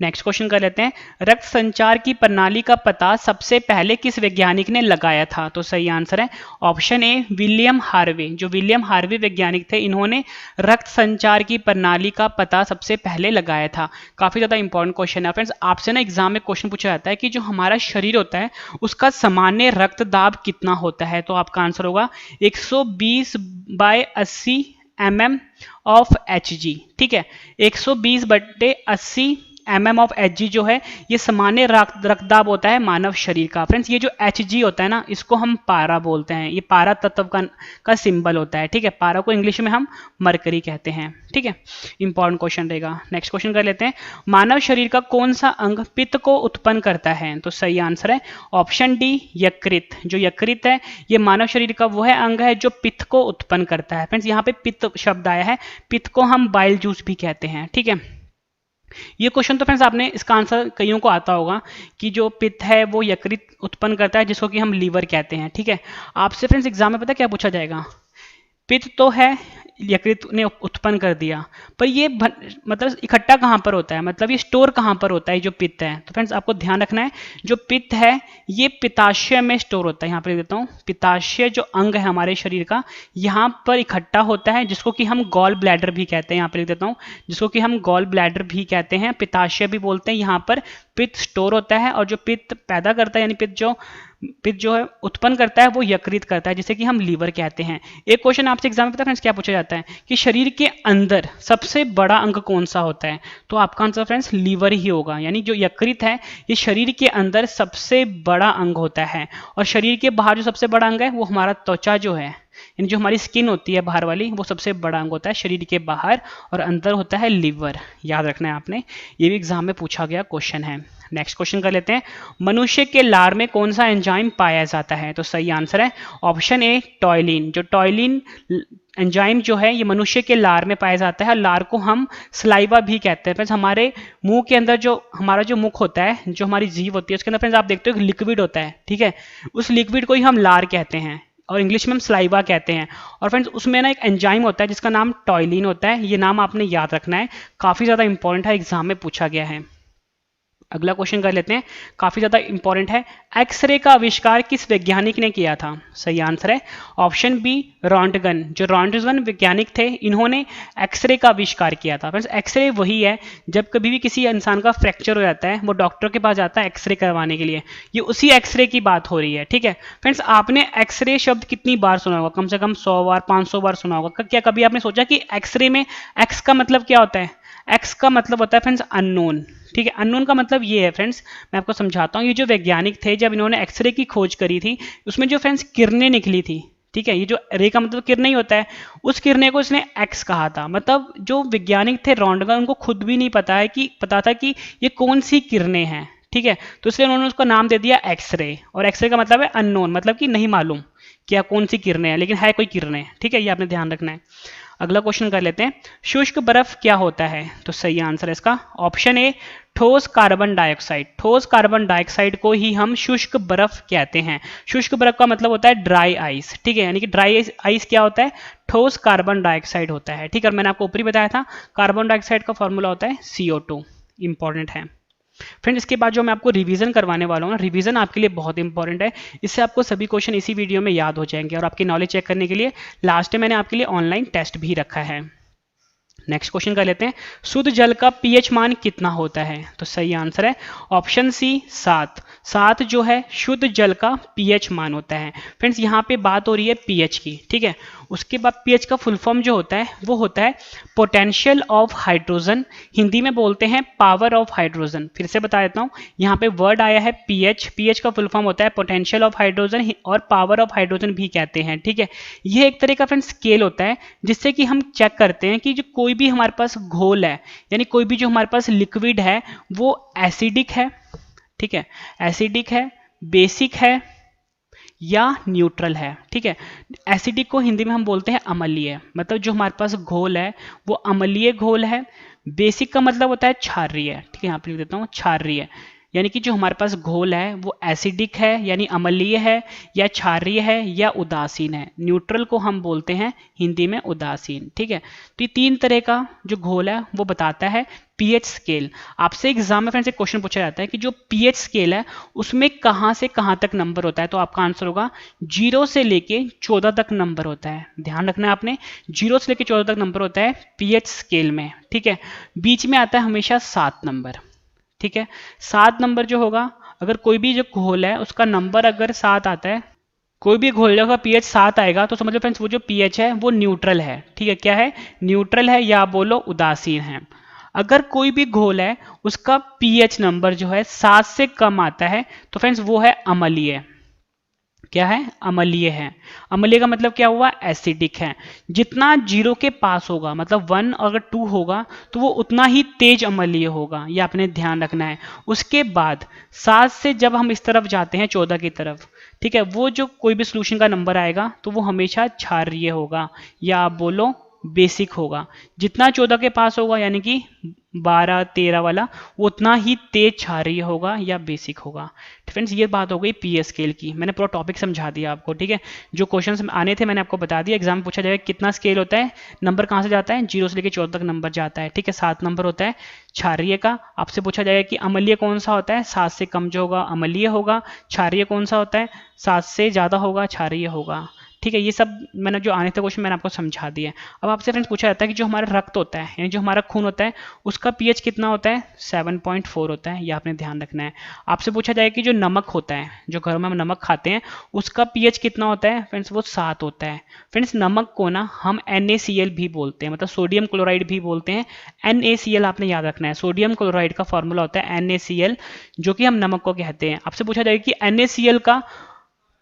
नेक्स्ट क्वेश्चन कर लेते हैं, रक्त संचार की प्रणाली का पता सबसे पहले किस वैज्ञानिक ने लगाया था। तो सही आंसर है ऑप्शन ए, विलियम हार्वे। जो विलियम हार्वे वैज्ञानिक थे इन्होंने रक्त संचार की प्रणाली का पता सबसे पहले लगाया था। काफी ज्यादा इंपॉर्टेंट क्वेश्चन है फ्रेंड्स। आपसे ना एग्जाम में क्वेश्चन पूछा जाता है कि जो हमारा शरीर होता है उसका सामान्य रक्तदाब कितना होता है, तो आपका आंसर होगा 120/80 mm ऑफ Hg, ठीक है। 120/80 mm ऑफ Hg जो है ये सामान्य रक्तदाब होता है मानव शरीर का। फ्रेंड्स ये जो Hg होता है ना इसको हम पारा बोलते हैं, ये पारा तत्व का सिंबल होता है, ठीक है। पारा को इंग्लिश में हम मरकरी कहते हैं, ठीक है। इंपॉर्टेंट क्वेश्चन रहेगा। नेक्स्ट क्वेश्चन कर लेते हैं, मानव शरीर का कौन सा अंग पित्त को उत्पन्न करता है। तो सही आंसर है ऑप्शन डी, यकृत। जो यकृत है ये मानव शरीर का वो है अंग है जो पित्त को उत्पन्न करता है। फ्रेंड्स यहाँ पे पित्त शब्द आया है, पित्त को हम बाइल जूस भी कहते हैं, ठीक है। ये क्वेश्चन तो फ्रेंड्स आपने इसका आंसर कईयों को आता होगा कि जो पित्त है वो यकृत उत्पन्न करता है जिसको कि हम लीवर कहते हैं, ठीक है। आपसे फ्रेंड्स एग्जाम में पता क्या पूछा जाएगा, पित्त तो है यकृत ने उत्पन्न कर दिया, पर ये मतलब इकट्ठा कहाँ पर होता है, मतलब ये स्टोर कहाँ पर होता है जो पित्त है। तो फ्रेंड्स आपको ध्यान रखना है जो पित्त है ये पित्ताशय में स्टोर होता है। यहाँ पर लिख देता हूँ, पित्ताशय जो अंग है हमारे शरीर का यहाँ पर इकट्ठा होता है जिसको कि हम गॉल ब्लैडर भी कहते हैं। यहाँ पर लिख देता हूँ जिसको कि हम गॉल ब्लैडर भी कहते हैं, पित्ताशय भी बोलते हैं। यहाँ पर पित्त स्टोर होता है और जो पित्त पैदा करता है यानी पित्त जो है उत्पन्न करता है वो यकृत करता है जिसे कि हम लीवर कहते हैं। एक क्वेश्चन आपसे एग्जाम में पता है फ्रेंड्स क्या पूछा जाता है कि शरीर के अंदर सबसे बड़ा अंग कौन सा होता है, तो आपका आंसर फ्रेंड्स लीवर ही होगा। यानी जो यकृत है ये शरीर के अंदर सबसे बड़ा अंग होता है और शरीर के बाहर जो सबसे बड़ा अंग है वो हमारा त्वचा जो है, यानी जो हमारी स्किन होती है बाहर वाली, वो सबसे बड़ा अंग होता है शरीर के बाहर, और अंदर होता है लीवर। याद रखना है आपने, ये भी एग्जाम में पूछा गया क्वेश्चन है। नेक्स्ट क्वेश्चन कर लेते हैं, मनुष्य के लार में कौन सा एंजाइम पाया जाता है। तो सही आंसर है ऑप्शन ए, टॉयलिन। जो टॉयलिन एंजाइम जो है ये मनुष्य के लार में पाया जाता है। लार को हम सलाइवा भी कहते हैं। फ्रेंड्स हमारे मुंह के अंदर जो हमारा जो मुख होता है, जो हमारी जीभ होती है उसके अंदर फ्रेंड्स आप देखते हो एक लिक्विड होता है, ठीक है। उस लिक्विड को ही हम लार कहते हैं और इंग्लिश में हम सलाइवा कहते हैं। और फ्रेंड्स उसमें ना एक एंजाइम होता है जिसका नाम टॉयलिन होता है। ये नाम आपने याद रखना है, काफी ज्यादा इंपॉर्टेंट है, एग्जाम में पूछा गया है। अगला क्वेश्चन कर लेते हैं, काफी ज्यादा इंपॉर्टेंट है, एक्सरे का आविष्कार किस वैज्ञानिक ने किया था। सही आंसर है ऑप्शन बी, रॉन्टगन। जो रॉन्टगन वैज्ञानिक थे इन्होंने एक्सरे का आविष्कार किया था। फ्रेंड्स एक्सरे वही है जब कभी भी किसी इंसान का फ्रैक्चर हो जाता है वो डॉक्टर के पास जाता है एक्सरे करवाने के लिए, ये उसी एक्सरे की बात हो रही है, ठीक है। फ्रेंड्स आपने एक्सरे शब्द कितनी बार सुना होगा, कम से कम 100 बार 500 बार सुना होगा। क्या कभी आपने सोचा कि एक्सरे में एक्स का मतलब क्या होता है। एक्स का मतलब होता है फ्रेंड्स अननोन, ठीक है। अननोन का मतलब ये है फ्रेंड्स, मैं आपको समझाता हूँ। ये जो वैज्ञानिक थे जब इन्होंने एक्सरे की खोज करी थी उसमें जो फ्रेंड्स किरणें निकली थी, ठीक है, ये जो रे का मतलब किरण ही होता है, उस किरने को इसने एक्स कहा था। मतलब जो वैज्ञानिक थे रॉन्टगन उनको खुद भी नहीं पता था कि ये कौन सी किरणें हैं, ठीक है। तो इसलिए उन्होंने उसका नाम दे दिया एक्सरे, और एक्सरे का मतलब है अननोन, मतलब कि नहीं मालूम क्या कौन सी किरणें हैं, लेकिन है कोई किरणें, ठीक है। ये आपने ध्यान रखना है। अगला क्वेश्चन कर लेते हैं, शुष्क बर्फ क्या होता है। तो सही आंसर है इसका ऑप्शन ए, ठोस कार्बन डाइऑक्साइड। ठोस कार्बन डाइऑक्साइड को ही हम शुष्क बर्फ कहते हैं। शुष्क बर्फ का मतलब होता है ड्राई आइस, ठीक है। यानी कि ड्राई आइस क्या होता है, ठोस कार्बन डाइऑक्साइड होता है, ठीक है। और मैंने आपको ऊपर ही बताया था कार्बन डाइऑक्साइड का फॉर्मूला होता है CO2। इंपॉर्टेंट है। फ्रेंड्स इसके बाद जो मैं आपको रिवीजन करवाने वाला हूँ ना, रिवीजन आपके लिए बहुत इंपॉर्टेंट है। इससे आपको सभी क्वेश्चन इसी वीडियो में याद हो जाएंगे और आपकी नॉलेज चेक करने के लिए लास्ट में मैंने आपके लिए ऑनलाइन टेस्ट भी रखा है। नेक्स्ट क्वेश्चन कर लेते हैं, शुद्ध जल का पीएच मान कितना होता है? तो सही आंसर है ऑप्शन सी 7। 7 जो है शुद्ध जल का पीएच मान होता है। फ्रेंड्स यहाँ पे बात हो रही है पीएच की, ठीक है। उसके बाद पीएच का फुल फॉर्म जो होता है वो होता है पोटेंशियल ऑफ हाइड्रोजन, हिंदी में बोलते हैं पावर ऑफ हाइड्रोजन। फिर से बता देता हूँ, यहाँ पे वर्ड आया है पीएच, पीएच का फुल फॉर्म होता है पोटेंशियल ऑफ हाइड्रोजन और पावर ऑफ हाइड्रोजन भी कहते हैं, ठीक है। यह एक तरह का फ्रेंड्स स्केल होता है जिससे कि हम चेक करते हैं कि जो कोई भी हमारे पास घोल है, यानी कोई भी जो हमारे पास लिक्विड है वो एसिडिक है, ठीक है, एसिडिक है, बेसिक है या न्यूट्रल है, ठीक है। एसिडिक को हिंदी में हम बोलते हैं अम्लीय, मतलब जो हमारे पास घोल है वो अम्लीय घोल है। बेसिक का मतलब होता है क्षारीय, ठीक है, यहाँ पे लिख देता हूँ क्षारीय, यानी कि जो हमारे पास घोल है वो एसिडिक है यानी अम्लीय है या क्षारीय है या उदासीन है। न्यूट्रल को हम बोलते हैं हिंदी में उदासीन, ठीक है। तो ये 3 तरह का जो घोल है वो बताता है पीएच स्केल। आपसे एग्जाम में फ्रेंड्स एक क्वेश्चन पूछा जाता है कि जो पीएच स्केल है उसमें कहाँ से कहाँ तक नंबर होता है, तो आपका आंसर होगा 0 से लेके 14 तक नंबर होता है। ध्यान रखना है आपने, 0 से लेके 14 तक नंबर होता है पीएच स्केल में, ठीक है। बीच में आता है हमेशा 7 नंबर, ठीक है। 7 नंबर जो होगा, अगर कोई भी जो घोल है उसका नंबर अगर 7 आता है, कोई भी घोल का पीएच 7 आएगा तो समझ लो फ्रेंड्स वो जो पीएच है वो न्यूट्रल है, ठीक है। क्या है? न्यूट्रल है या बोलो उदासीन है। अगर कोई भी घोल है उसका पीएच नंबर जो है 7 से कम आता है तो फ्रेंड्स वो है अम्लीय। क्या है? अम्लीय है। अम्लीय का मतलब क्या हुआ? एसिडिक है। जितना 0 के पास होगा, मतलब 1 अगर 2 होगा तो वो उतना ही तेज अम्लीय होगा, ये आपने ध्यान रखना है। उसके बाद 7 से जब हम इस तरफ जाते हैं 14 की तरफ, ठीक है, वो जो कोई भी सोल्यूशन का नंबर आएगा तो वो हमेशा क्षारीय होगा या आप बोलो बेसिक होगा। जितना 14 के पास होगा यानी कि 12 13 वाला, वो उतना ही तेज क्षारीय होगा या बेसिक होगा। फ्रेंड्स ये बात हो गई पीएच स्केल की, मैंने पूरा टॉपिक समझा दिया आपको, ठीक है। जो क्वेश्चंस आने थे मैंने आपको बता दिया। एग्जाम में पूछा जाएगा कितना स्केल होता है, नंबर कहाँ से जाता है, 0 से लेकर 14 तक नंबर जाता है, ठीक है। 7 नंबर होता है क्षारीय का। आपसे पूछा जाएगा कि अम्लीय कौन सा होता है, 7 से कम जो होगा अम्लीय होगा। क्षारीय कौन सा होता है, 7 से ज़्यादा होगा क्षारीय होगा, ठीक है। ये सब मैंने जो आने थे क्वेश्चन मैंने आपको समझा दिया। अब आपसे फ्रेंड्स पूछा जाता है कि जो हमारा रक्त होता है यानी जो हमारा खून होता है उसका पीएच कितना होता है, 7.4 होता है, ये आपने ध्यान रखना है। आपसे पूछा जाएगा कि जो नमक होता है, जो घर में हम नमक खाते हैं उसका पीएच कितना होता है, फ्रेंड्स वो 7 होता है। फ्रेंड्स नमक को ना हम NaCl भी बोलते हैं, मतलब सोडियम क्लोराइड भी बोलते हैं। NaCl आपने याद रखना है, सोडियम क्लोराइड का फॉर्मूला होता है NaCl, जो कि हम नमक को कहते हैं। आपसे पूछा जाएगा कि NaCl का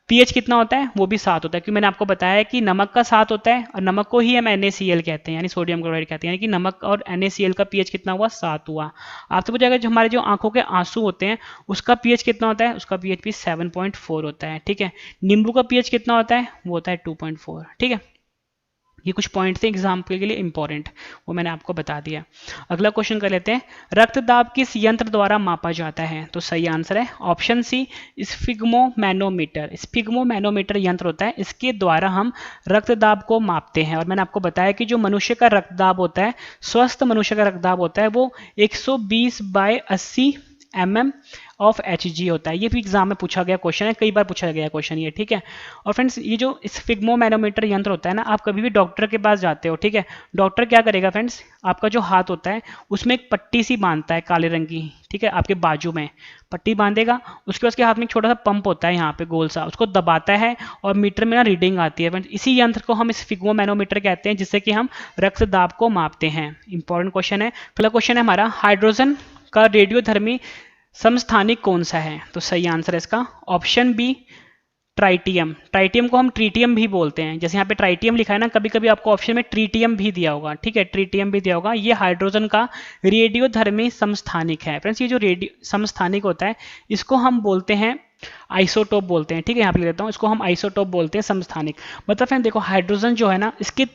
पीएच कितना होता है, वो भी 7 होता है, क्योंकि मैंने आपको बताया कि नमक का 7 होता है और नमक को ही हम NaCl कहते हैं यानी सोडियम क्लोराइड कहते हैं, यानी कि नमक और NaCl का पीएच कितना हुआ, 7 हुआ। आपसे पूछा जो हमारे जो आंखों के आंसू होते हैं उसका पीएच कितना होता है, उसका पीएच भी 7.4 होता है, ठीक है। नींबू का पीएच कितना होता है, वो होता है 2.4, ठीक है। ये कुछ पॉइंट्स हैं एग्जाम्पल के लिए इंपॉर्टेंट, वो मैंने आपको बता दिया। अगला क्वेश्चन कर लेते हैं, रक्तदाब किस यंत्र द्वारा मापा जाता है? तो सही आंसर है ऑप्शन सी स्फिग्मोमैनोमीटर। स्फिग्मोमैनोमीटर यंत्र होता है, इसके द्वारा हम रक्तदाब को मापते हैं। और मैंने आपको बताया कि जो मनुष्य का रक्तदाब होता है, स्वस्थ मनुष्य का रक्तदाब होता है वो 120/80 mm ऑफ Hg होता है। ये भी एग्जाम में पूछा गया क्वेश्चन है, कई बार पूछा गया क्वेश्चन ये, ठीक है। और फ्रेंड्स ये जो स्फिग्मोमैनोमीटर यंत्र होता है ना, आप कभी भी डॉक्टर के पास जाते हो, ठीक है, डॉक्टर क्या करेगा फ्रेंड्स, आपका जो हाथ होता है उसमें एक पट्टी सी बांधता है काले रंग की, ठीक है, आपके बाजू में पट्टी बांधेगा। उसके बाद उसके हाथ में एक छोटा सा पंप होता है यहाँ पे गोल सा, उसको दबाता है और मीटर में ना रीडिंग आती है। फ्रेंड्स इसी यंत्र को हम स्फिग्मोमैनोमीटर कहते हैं, जिससे कि हम रक्तदाब को मापते हैं। इंपॉर्टेंट क्वेश्चन है। पहला क्वेश्चन है हमारा, हाइड्रोजन का रेडियोधर्मी समस्थानिक कौन सा है? तो सही आंसर है इसका ऑप्शन बी ट्राइटियम। ट्राइटियम को हम ट्रीटियम भी बोलते हैं, जैसे यहाँ पे ट्राइटियम लिखा है ना, कभी कभी आपको ऑप्शन में ट्रीटियम भी दिया होगा, ठीक है, ट्रीटियम भी दिया होगा। ये हाइड्रोजन का रेडियोधर्मी समस्थानिक है। फ्रेंड्स ये जो रेडियो समस्थानिक होता है इसको हम बोलते हैं आइसोटोप बोलते हैं, ठीक है, यहाँ पे लिख देता हूँ, इसको हम आइसोटोप बोलते हैं समस्थानिक। मतलब फ्रेंड देखो हाइड्रोजन जो है ना, इसके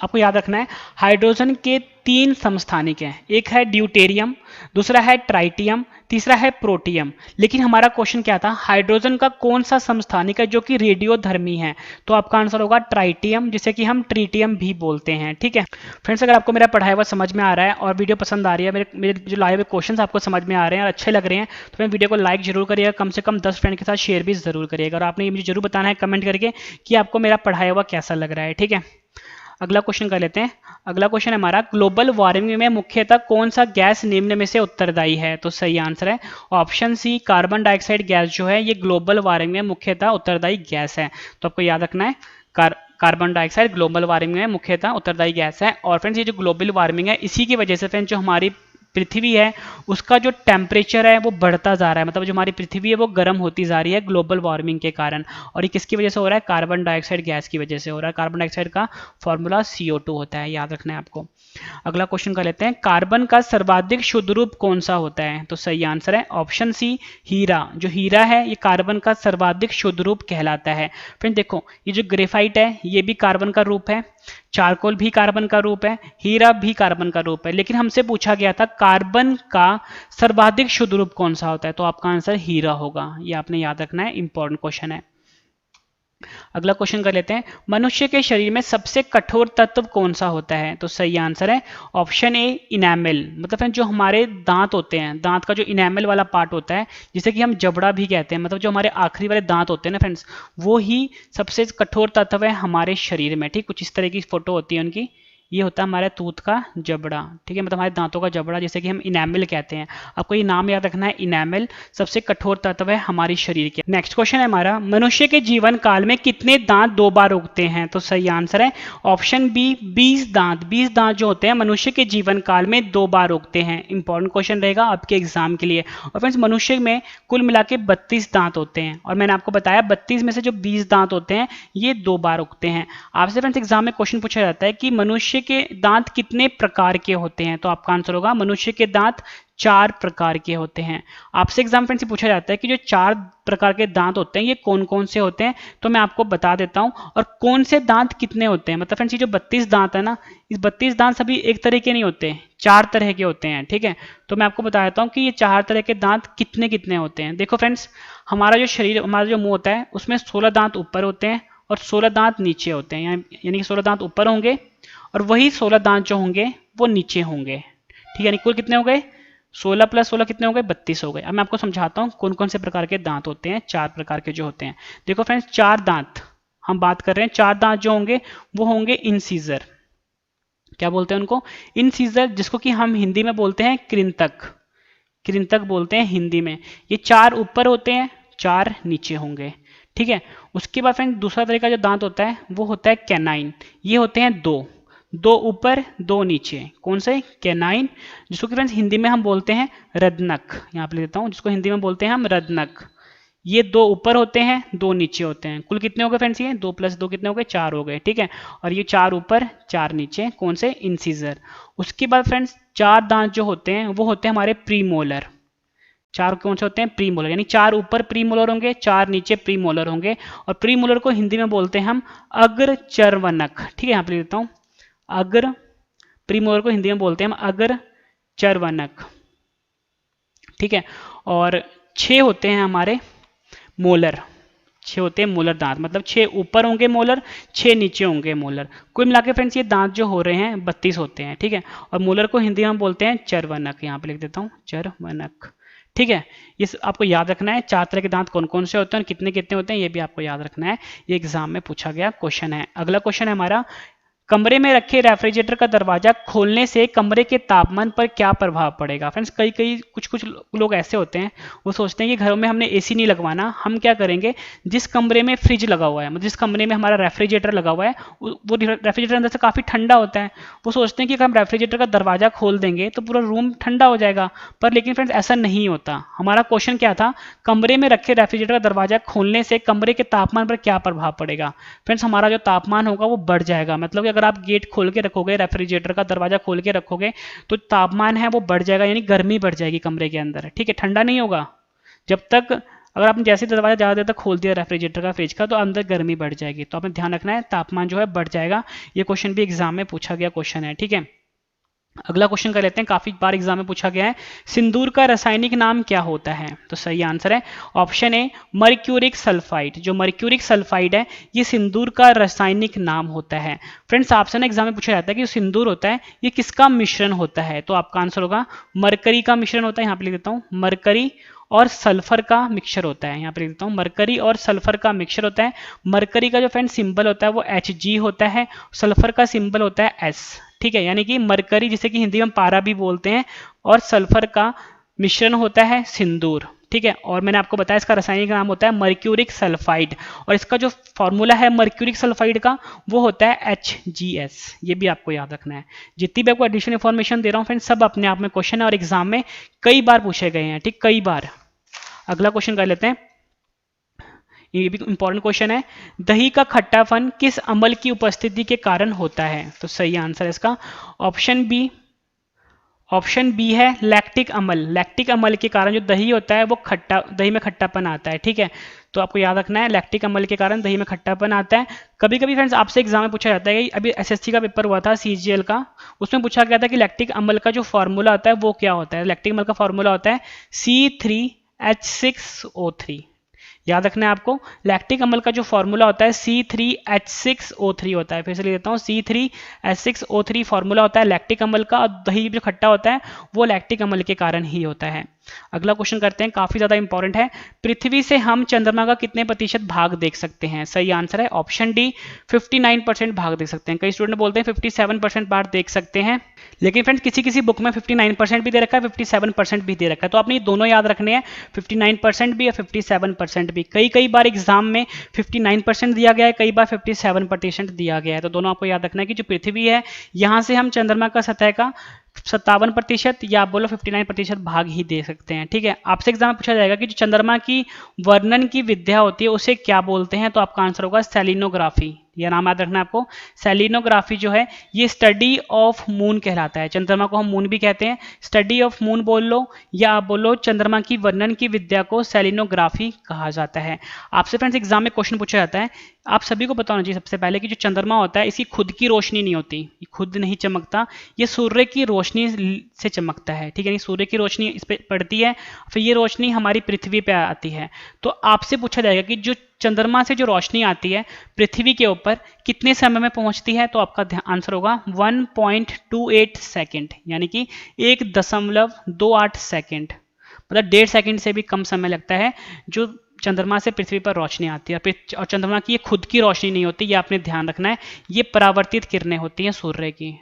आपको याद रखना है हाइड्रोजन के 3 समस्थानिक हैं, एक है ड्यूटेरियम, दूसरा है ट्राइटियम, तीसरा है प्रोटियम। लेकिन हमारा क्वेश्चन क्या था, हाइड्रोजन का कौन सा समस्थानिक है जो कि रेडियोधर्मी है, तो आपका आंसर होगा ट्राइटियम, जिसे कि हम ट्रीटियम भी बोलते हैं। ठीक है फ्रेंड्स, अगर आपको मेरा पढ़ाया हुआ समझ में आ रहा है और वीडियो पसंद आ रही है, मेरे जो लाए हुए क्वेश्चन आपको समझ में आ रहे हैं और अच्छे लग रहे हैं, तो मैं वीडियो को लाइक जरूर करिएगा, कम से कम 10 फ्रेंड के साथ शेयर भी जरूर करिएगा। और आपने ये मुझे जरूर बताना है कमेंट करके कि आपको मेरा पढ़ाया हुआ कैसा लग रहा है। ठीक है, अगला क्वेश्चन कर लेते हैं। अगला क्वेश्चन है हमारा, ग्लोबल वार्मिंग में मुख्यतः कौन सा गैस निम्न में से उत्तरदायी है, तो सही आंसर है option C, carbon dioxide gas जो है ये ग्लोबल वार्मिंग में मुख्यतः उत्तरदायी गैस है। तो आपको याद रखना है कार्बन डाइऑक्साइड ग्लोबल वार्मिंग में मुख्यतः उत्तरदायी गैस है। और फ्रेंड्स, ये जो ग्लोबल वार्मिंग है इसी की वजह से फ्रेंड्स जो हमारी पृथ्वी है उसका जो टेम्परेचर है वो बढ़ता जा रहा है, मतलब जो हमारी पृथ्वी है वो गर्म होती जा रही है ग्लोबल वार्मिंग के कारण। और ये किसकी वजह से हो रहा है, कार्बन डाइऑक्साइड गैस की वजह से हो रहा है। कार्बन डाइऑक्साइड का फॉर्मूला CO2 होता है, याद रखना है आपको। अगला क्वेश्चन कर लेते हैं, कार्बन का सर्वाधिक शुद्ध रूप कौन सा होता है, तो सही आंसर है ऑप्शन सी, हीरा। जो हीरा है ये कार्बन का सर्वाधिक शुद्ध रूप कहलाता है। फ्रेंड देखो, ये जो ग्रेफाइट है ये भी कार्बन का रूप है, चारकोल भी कार्बन का रूप है, हीरा भी कार्बन का रूप है। लेकिन हमसे पूछा गया था कार्बन का सर्वाधिक शुद्ध रूप कौन सा होता है, तो आपका आंसर हीरा होगा। ये आपने याद रखना है, इंपॉर्टेंट क्वेश्चन है। अगला क्वेश्चन कर लेते हैं, मनुष्य के शरीर में सबसे कठोर तत्व कौन सा होता है, तो सही आंसर है ऑप्शन ए, इनेमल। मतलब जो हमारे दांत होते हैं, दांत का जो इनेमल वाला पार्ट होता है जिसे कि हम जबड़ा भी कहते हैं, मतलब जो हमारे आखिरी वाले दांत होते हैं ना फ्रेंड्स, वो ही सबसे कठोर तत्व है हमारे शरीर में। ठीक, कुछ इस तरह की फोटो होती है उनकी, ये होता है हमारे तूत का जबड़ा। ठीक है, मतलब हमारे दांतों का जबड़ा जिसे कि हम इनेमल कहते हैं। आपको ये नाम याद रखना है, इनेमल सबसे कठोर तत्व है हमारी शरीर के। नेक्स्ट क्वेश्चन है हमारा, मनुष्य के जीवन काल में कितने दांत 2 बार उगते हैं, तो सही आंसर है ऑप्शन बी, 20 दांत। 20 दांत जो होते हैं मनुष्य के जीवन काल में 2 बार उगते हैं। इंपॉर्टेंट क्वेश्चन रहेगा आपके एग्जाम के लिए। और फ्रेंड्स, मनुष्य में कुल मिला के 32 दांत होते हैं और मैंने आपको बताया 32 में से जो 20 दांत होते हैं ये 2 बार उगते हैं। आपसे फ्रेंड्स एग्जाम में क्वेश्चन पूछा जाता है कि मनुष्य के दांत कितने प्रकार के होते हैं, तो आपका आंसर होगा मनुष्य के दांत 4 प्रकार के होते हैं। आपसे एग्जाम फ्रेंड्स पूछा जाता है कि जो 4 प्रकार के दांत होते हैं ये कौन कौन से होते हैं, तो मैं आपको बता देता हूं। और कौन से दांत कितने होते हैं, मतलब फ्रेंड्स ये जो 32 दांत है ना, इस 32 दांत सभी एक तरह के नहीं होते, 4 तरह के होते हैं। ठीक है, तो मैं आपको बता देता हूं कि ये 4 तरह के दांत कितने कितने होते हैं। देखो फ्रेंड्स, हमारा जो शरीर, हमारा जो मुंह होता है उसमें 16 दांत ऊपर होते हैं और 16 दांत नीचे होते हैं, यानी कि 16 दांत ऊपर होंगे और वही 16 दांत जो होंगे वो नीचे होंगे। ठीक है, यानी कुल कितने हो गए, 16 + 16 कितने हो गए, 32 हो गए। अब मैं आपको समझाता हूँ कौन कौन से प्रकार के दांत होते हैं, 4 प्रकार के जो होते हैं। देखो फ्रेंड्स, 4 दांत हम बात कर रहे हैं, 4 दांत जो होंगे वो होंगे इंसीजर। क्या बोलते हैं उनको, इंसीजर, जिसको कि हम हिंदी में बोलते हैं कृंतक। कृंतक बोलते हैं हिंदी में। ये 4 ऊपर होते हैं, 4 नीचे होंगे। ठीक है, उसके बाद फ्रेंड दूसरा तरह का जो दांत होता है वो होता है कैनाइन। ये होते हैं 2 ऊपर 2 नीचे। कौन से, कैनाइन, जिसको कि फ्रेंड्स हिंदी में हम बोलते हैं रदनक। यहाँ पे लिख देता हूँ, जिसको हिंदी में बोलते हैं हम रदनक। ये 2 ऊपर होते हैं, 2 नीचे होते हैं। कुल कितने हो गए फ्रेंड्स, ये 2 + 2 कितने हो गए, 4 हो गए। ठीक है, और ये 4 ऊपर 4 नीचे, कौन से, इंसीजर। उसके बाद फ्रेंड्स 4 दांत जो होते हैं वो होते हैं हमारे प्रीमोलर। 4 कौन से होते हैं, प्रीमोलर, यानी 4 ऊपर प्रीमोलर होंगे, 4 नीचे प्रीमोलर होंगे। और प्रीमोलर को हिंदी में बोलते हैं हम अग्रचर्वनक। ठीक है, यहाँ पे लिख देता हूँ, अग्र, प्रीमोलर को हिंदी में बोलते हैं हम अग्रचर्वनक। ठीक है, और 6 होते हैं हमारे मोलर। 6 होते हैं मोलर दांत, मतलब 6 ऊपर होंगे मोलर, 6 नीचे होंगे मोलर। कुल मिला के फ्रेंड्स ये दांत जो हो रहे हैं 32 होते हैं। ठीक है, और मोलर को हिंदी में हम बोलते हैं चर्वनक। यहाँ पे लिख देता हूँ, चर्वनक। ठीक है, ये आपको याद रखना है, 4 तरह के दांत कौन कौन से होते हैं और कितने कितने होते हैं ये भी आपको याद रखना है। ये एग्जाम में पूछा गया क्वेश्चन है। अगला क्वेश्चन है हमारा, कमरे में रखे रेफ्रिजरेटर का दरवाजा खोलने से कमरे के तापमान पर क्या प्रभाव पड़ेगा। फ्रेंड्स कुछ लोग ऐसे होते हैं, वो सोचते हैं कि घरों में हमने एसी नहीं लगवाना, हम क्या करेंगे, जिस कमरे में फ्रिज लगा हुआ है, मतलब जिस कमरे में हमारा रेफ्रिजरेटर लगा हुआ है वो रेफ्रिजरेटर अंदर से काफ़ी ठंडा होता है। वो सोचते हैं कि अगर हम रेफ्रिजरेटर का दरवाजा खोल देंगे तो पूरा रूम ठंडा हो जाएगा, पर लेकिन फ्रेंड्स ऐसा नहीं होता। हमारा क्वेश्चन क्या था, कमरे में रखे रेफ्रिजरेटर का दरवाजा खोलने से कमरे के तापमान पर क्या प्रभाव पड़ेगा। फ्रेंड्स हमारा जो तापमान होगा वो बढ़ जाएगा, मतलब कि अगर आप गेट खोल के रखोगे, रेफ्रिजरेटर का दरवाजा खोल के रखोगे तो तापमान है वो बढ़ जाएगा, यानी गर्मी बढ़ जाएगी कमरे के अंदर। ठीक है, ठंडा नहीं होगा जब तक, अगर आपने जैसे दरवाजा ज़्यादा देर तक खोल दिया रेफ्रिजरेटर का, फ्रिज का, तो अंदर गर्मी बढ़ जाएगी। तो आपने ध्यान रखना है, तापमान जो है बढ़ जाएगा। ये क्वेश्चन भी एग्जाम में पूछा गया क्वेश्चन है। ठीक है, अगला क्वेश्चन कर लेते हैं, काफी बार एग्जाम में पूछा गया है, सिंदूर का रासायनिक नाम क्या होता है? तो सही आंसर है ऑप्शन ए मर्क्यूरिक सल्फाइड। जो मर्क्यूरिक सल्फाइड है ये सिंदूर का रासायनिक नाम होता है। फ्रेंड्स आपसे ना एग्जाम में पूछा जाता है कि जो सिंदूर होता है ये किसका मिश्रण होता है? तो आपका आंसर होगा मरकरी का मिश्रण होता है। यहाँ पे लिख देता हूँ मरकरी और सल्फर का मिक्सचर होता है। यहाँ पे लिख देता हूँ मरकरी और सल्फर का मिक्सचर होता है। मरकरी का जो फ्रेंड सिंबल होता है वो Hg होता है, सल्फर का सिंबल होता है S। ठीक है, यानी कि मरकरी जिसे कि हिंदी में पारा भी बोलते हैं और सल्फर का मिश्रण होता है सिंदूर। ठीक है, और मैंने आपको बताया इसका रासायनिक नाम होता है मर्क्यूरिक सल्फाइड और इसका जो फॉर्मूला है मर्क्यूरिक सल्फाइड का वो होता है HgS। ये भी आपको याद रखना है। जितनी भी आपको एडिशनल इन्फॉर्मेशन दे रहा हूँ फ्रेंड्स सब अपने आप में क्वेश्चन है और एग्जाम में कई बार पूछे गए हैं। ठीक, कई बार। अगला क्वेश्चन कर लेते हैं, ये भी इंपॉर्टेंट क्वेश्चन है, दही का खट्टापन किस अम्ल की उपस्थिति के कारण होता है? तो सही आंसर है इसका ऑप्शन बी है लैक्टिक अम्ल। लैक्टिक अम्ल के कारण जो दही होता है वो दही में खट्टापन आता है। ठीक है, तो आपको याद रखना है लैक्टिक अम्ल के कारण दही में खट्टापन आता है। कभी कभी फ्रेंड्स आपसे एग्जाम में पूछा जाता है कि अभी एसएससी का पेपर हुआ था CGL का, उसमें पूछा गया था कि लैक्टिक अम्ल का जो फॉर्मूला होता है वो क्या होता है? लैक्टिक अम्ल का फॉर्मूला होता है C3H6O3। याद रखना है आपको, लैक्टिक अम्ल का जो फॉर्मूला होता है C3H6O3 होता है। फिर से लिख देता हूँ C3H6O3 फॉर्मूला होता है लैक्टिक अम्ल का, और दही जो खट्टा होता है वो लैक्टिक अम्ल के कारण ही होता है। अगला क्वेश्चन करते हैं, काफी ज्यादा इंपॉर्टेंट है, पृथ्वी से हम चंद्रमा का कितने प्रतिशत भाग देख सकते हैं? सही आंसर है ऑप्शन डी 59% भाग देख सकते हैं। कई स्टूडेंट बोलते हैं 57% भाग देख सकते हैं, लेकिन फ्रेंड्स किसी किसी बुक में 59% भी दे रखा है, 57% भी दे रखा है, तो आपने दोनों याद रखने हैं, 59% भी और 57% भी। कई बार एग्जाम में 59% दिया गया है, कई बार 57% दिया गया है, तो दोनों आपको याद रखना है कि जो पृथ्वी है यहां से हम चंद्रमा का सतह का 57% या आप बोलो 59% भाग ही दे सकते हैं। ठीक है, आपसे एग्जाम में पूछा जाएगा कि जो चंद्रमा की वर्णन की विद्या होती है उसे क्या बोलते हैं? तो आपका आंसर होगा सेलिनोग्राफी। यह नाम याद रखना है आपको, सेलिनोग्राफी जो है ये स्टडी ऑफ मून कहलाता है। चंद्रमा को हम मून भी कहते हैं, स्टडी ऑफ मून बोल लो या आप बोलो चंद्रमा की वर्णन की विद्या को सेलिनोग्राफी कहा जाता है। आपसे फ्रेंड्स एग्जाम में क्वेश्चन पूछा जाता है, आप सभी को पता होना चाहिए सबसे पहले कि जो चंद्रमा होता है इसकी खुद की रोशनी नहीं होती, खुद नहीं चमकता, ये सूर्य की रोशनी से चमकता है। ठीक है, सूर्य की रोशनी इस पर पड़ती है, फिर ये रोशनी हमारी पृथ्वी पे आती है। तो आपसे पूछा जाएगा कि जो चंद्रमा से जो रोशनी आती है पृथ्वी के ऊपर कितने समय में पहुंचती है? तो आपका आंसर होगा 1.28 सेकेंड, यानी कि 1.28 सेकेंड, मतलब 1.5 सेकेंड से भी कम समय लगता है जो चंद्रमा से पृथ्वी पर रोशनी आती है। और चंद्रमा की ये खुद की रोशनी नहीं होती, ये आपने ध्यान रखना है, ये परावर्तित किरणें होती हैं सूर्य की,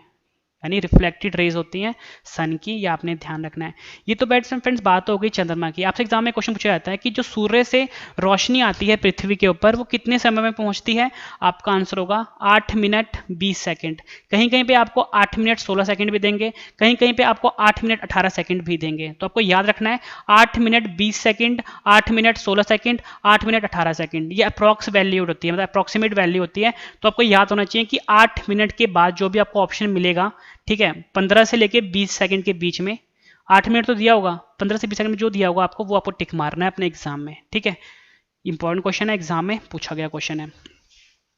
यानी रिफ्लेक्टेड रेज होती हैं सन की, ये आपने ध्यान रखना है। ये तो फ्रेंड्स बात हो गई चंद्रमा की। आपसे एग्जाम में क्वेश्चन पूछा जाता है कि जो सूर्य से रोशनी आती है पृथ्वी के ऊपर वो कितने समय में पहुंचती है? आपका आंसर होगा 8 मिनट 20 सेकंड। कहीं कहीं पे आपको 8 मिनट 16 सेकंड भी देंगे, कहीं कहीं पे आपको 8 मिनट 18 सेकंड भी देंगे। तो आपको याद रखना है 8 minute 20 second, 8 minute 16 second, 8 minute 18 second, ये अप्रॉक्स वैल्यू होती है, मतलब अप्रॉक्सीमेट वैल्यू होती है। तो आपको याद होना चाहिए कि 8 मिनट के बाद जो भी आपको ऑप्शन मिलेगा, ठीक है, 15 से लेके 20 सेकंड के बीच में, 8 मिनट तो दिया होगा, 15 से 20 सेकंड में जो दिया होगा आपको वो आपको टिक मारना है अपने एग्जाम में। ठीक है, इंपॉर्टेंट क्वेश्चन है, एग्जाम में पूछा गया क्वेश्चन है।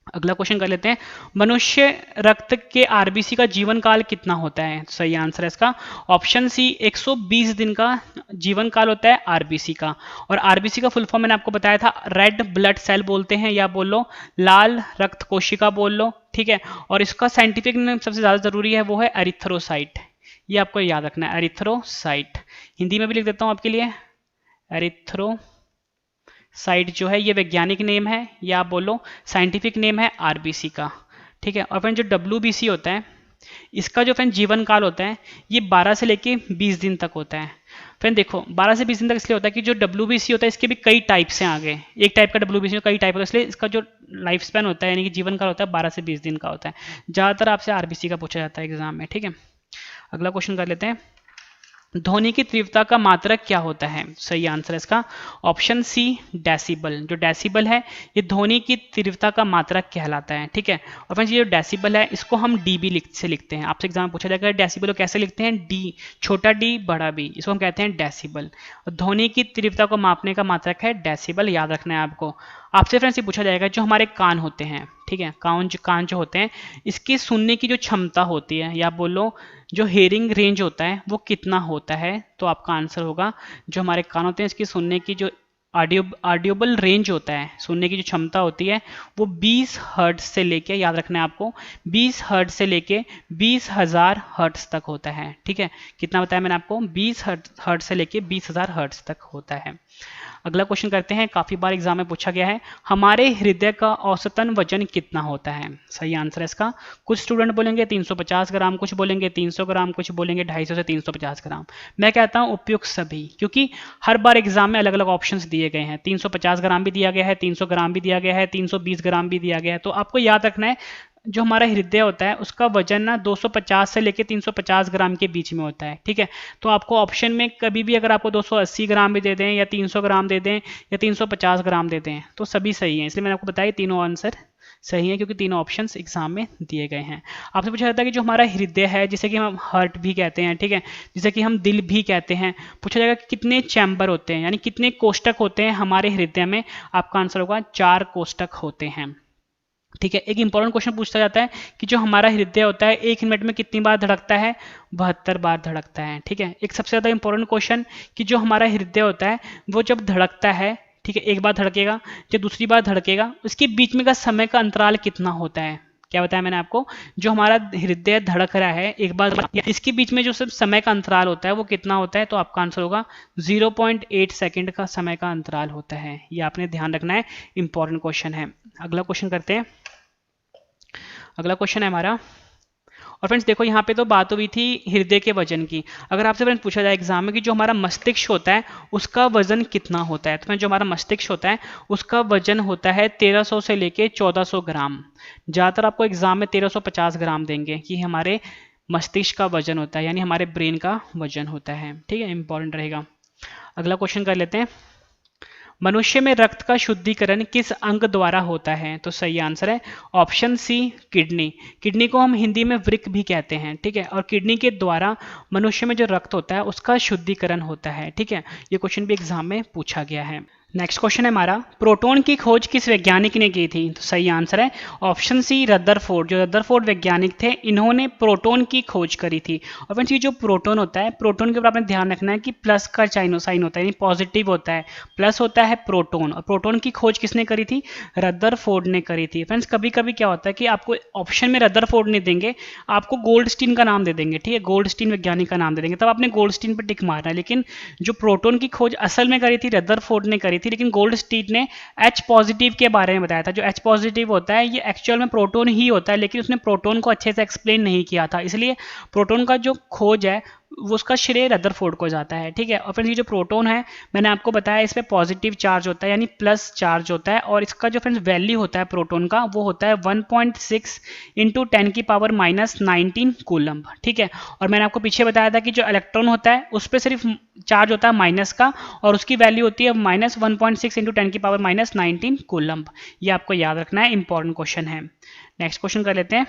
अगला क्वेश्चन कर लेते हैं, मनुष्य रक्त के आरबीसी का जीवन काल कितना होता है? सही आंसर है इसका ऑप्शन सी 120 दिन का जीवन काल होता है आरबीसी का। और आरबीसी का फुल फॉर्म मैंने आपको बताया था, रेड ब्लड सेल बोलते हैं, या बोल लो लाल रक्त कोशिका बोल लो। ठीक है, और इसका साइंटिफिक नेम सबसे ज्यादा जरूरी है, वो है एरिथ्रोसाइट। ये आपको याद रखना है, एरिथ्रोसाइट। हिंदी में भी लिख देता हूं आपके लिए, एरिथ्रोसाइट जो है ये वैज्ञानिक नेम है, या आप बोलो साइंटिफिक नेम है आरबीसी का। ठीक है, और फ्रेंड जो डब्ल्यूबीसी होता है इसका जो फ्रेंड जीवन काल होता है ये 12 से लेके 20 दिन तक होता है। फ्रेंड देखो 12 से 20 दिन तक इसलिए होता है कि जो डब्ल्यूबीसी होता है इसके भी कई टाइप्स हैं आगे, एक टाइप का डब्ल्यूबीसी में कई टाइप होता है, इसलिए इसका जो लाइफ स्पैन होता है यानी कि जीवन काल होता है 12 से 20 दिन का होता है। ज़्यादातर आपसे आरबीसी का पूछा जाता है एग्जाम में। ठीक है, अगला क्वेश्चन कर लेते हैं, ध्वनि की तीव्रता का मात्रक क्या होता है? सही आंसर है इसका ऑप्शन सी डेसिबल। जो डेसिबल है ये ध्वनि की तीव्रता का मात्रक कहलाता है। ठीक है, और फ्रेंड्स ये जो डेसिबल है इसको हम डीबी से लिखते हैं। आपसे एग्जाम में पूछा जाएगा डेसिबल को कैसे लिखते हैं? डी, छोटा डी बड़ा बी, इसको हम कहते हैं डेसिबल। और ध्वनि की तीव्रता को मापने का मात्रक है डेसिबल, याद रखना है आपको। आपसे फ्रेंड्स ये पूछा जाएगा जो हमारे कान होते हैं, ठीक है, कान जो होते हैं, इसके सुनने की जो क्षमता होती है, या बोलो जो हेयरिंग रेंज होता है वो कितना होता है, तो आपका आंसर होगा जो हमारे कान होते हैं इसकी सुनने की जो ऑडियोबल रेंज होता है, सुनने की जो क्षमता होती है वो 20 हर्ट्ज से लेके, याद रखना है आपको, 20 हर्ट्ज से लेके 20,000 हर्ट्ज तक होता है। ठीक है, कितना बताया मैंने आपको, 20 हर्ट्ज से लेके 20,000 हर्ट्ज तक होता है। अगला क्वेश्चन करते हैं, काफी बार एग्जाम में पूछा गया है, हमारे हृदय का औसतन वजन कितना होता है। सही आंसर है इसका, कुछ स्टूडेंट बोलेंगे 350 ग्राम, कुछ बोलेंगे 300 ग्राम, कुछ बोलेंगे 250 से 350 ग्राम। मैं कहता हूं उपयुक्त सभी, क्योंकि हर बार एग्जाम में अलग अलग ऑप्शंस दिए गए हैं। 350 ग्राम भी दिया गया है, 300 ग्राम भी दिया गया है, 320 ग्राम भी दिया गया है। तो आपको याद रखना है जो हमारा हृदय होता है उसका वजन ना 250 से लेके 350 ग्राम के बीच में होता है। ठीक है, तो आपको ऑप्शन में कभी भी अगर आपको 280 ग्राम भी दे दें या 300 ग्राम दे दें या 350 ग्राम दे दें तो सभी सही है। इसलिए मैंने आपको बताया तीनों आंसर सही है, क्योंकि तीनों ऑप्शंस एग्जाम में दिए गए हैं। आपसे पूछा जाता है कि जो हमारा हृदय है, जिसे कि हम हार्ट भी कहते हैं, ठीक है, जिसे कि हम दिल भी कहते हैं, पूछा जाएगा कि कितने चैम्बर होते हैं, यानी कितने कोष्टक होते हैं हमारे हृदय में। आपका आंसर होगा 4 कोष्टक होते हैं। ठीक है, एक इंपॉर्टेंट क्वेश्चन पूछा जाता है कि जो हमारा हृदय होता है 1 मिनट में कितनी बार धड़कता है, 72 बार धड़कता है। ठीक है, एक सबसे ज्यादा इंपॉर्टेंट क्वेश्चन कि जो हमारा हृदय होता है वो जब धड़कता है, ठीक है, एक बार धड़केगा, जब दूसरी बार धड़केगा, उसके बीच में का समय का अंतराल कितना होता है। क्या बताया मैंने आपको, जो हमारा हृदय धड़क रहा है एक बार, इसके बीच में जो सब समय का अंतराल होता है वो कितना होता है, तो आपका आंसर होगा 0.8 सेकंड का समय का अंतराल होता है। ये आपने ध्यान रखना है, इंपॉर्टेंट क्वेश्चन है। अगला क्वेश्चन करते हैं, अगला क्वेश्चन है हमारा। और फ्रेंड्स देखो यहाँ पे तो बात हुई थी हृदय के वजन की। अगर आपसे फ्रेंड्स पूछा जाए एग्जाम में कि जो हमारा मस्तिष्क होता है उसका वजन कितना होता है, तो जो हमारा मस्तिष्क होता है उसका वजन होता है 1300 से लेके 1400 ग्राम। ज़्यादातर आपको एग्जाम में 1350 ग्राम देंगे कि हमारे मस्तिष्क का वजन होता है, यानी हमारे ब्रेन का वजन होता है। ठीक है, इंपॉर्टेंट रहेगा। अगला क्वेश्चन कर लेते हैं, मनुष्य में रक्त का शुद्धिकरण किस अंग द्वारा होता है, तो सही आंसर है ऑप्शन सी, किडनी। किडनी को हम हिंदी में वृक्क भी कहते हैं। ठीक है, और किडनी के द्वारा मनुष्य में जो रक्त होता है उसका शुद्धिकरण होता है। ठीक है, ये क्वेश्चन भी एग्जाम में पूछा गया है। नेक्स्ट क्वेश्चन है हमारा, प्रोटॉन की खोज किस वैज्ञानिक ने की थी, तो सही आंसर है ऑप्शन सी, रदरफोर्ड। जो रदरफोर्ड वैज्ञानिक थे इन्होंने प्रोटॉन की खोज करी थी। और फ्रेंड्स ये जो प्रोटॉन होता है, प्रोटॉन के ऊपर आपने ध्यान रखना है कि प्लस का साइन होता है, यानी पॉजिटिव होता है, प्लस होता है प्रोटॉन। और प्रोटॉन की खोज किसने करी थी, रदरफोर्ड ने करी थी। फ्रेंड्स कभी कभी क्या होता है कि आपको ऑप्शन में रदरफोर्ड नहीं देंगे, आपको गोल्डस्टीन का नाम दे देंगे। ठीक है, गोल्डस्टीन वैज्ञानिक का नाम दे देंगे, तब आपने गोल्डस्टीन पर टिक मारना है। लेकिन जो प्रोटॉन की खोज असल में करी थी रदरफोर्ड ने करी थी, लेकिन गोल्डस्टीन ने H पॉजिटिव के बारे में बताया था। जो H पॉजिटिव होता है ये एक्चुअल में प्रोटॉन ही होता है, लेकिन उसने प्रोटॉन को अच्छे से एक्सप्लेन नहीं किया था, इसलिए प्रोटॉन का जो खोज है वो उसका श्रेय रदरफोर्ड को जाता है। ठीक है, और फिर ये जो प्रोटॉन है मैंने आपको बताया इस पे पॉजिटिव चार्ज होता है, यानी प्लस चार्ज होता है, और इसका जो फ्रेंड्स वैल्यू होता है प्रोटॉन का वो होता है 1.6 इंटू 10 की पावर -19 कूलम्ब। ठीक है, और मैंने आपको पीछे बताया था कि जो इलेक्ट्रॉन होता है उस पर सिर्फ चार्ज होता है माइनस का, और उसकी वैल्यू होती है -1.6 इंटू 10 की पावर -19 कूलम्ब। ये आपको याद रखना है, इंपॉर्टेंट क्वेश्चन है। नेक्स्ट क्वेश्चन कर लेते हैं,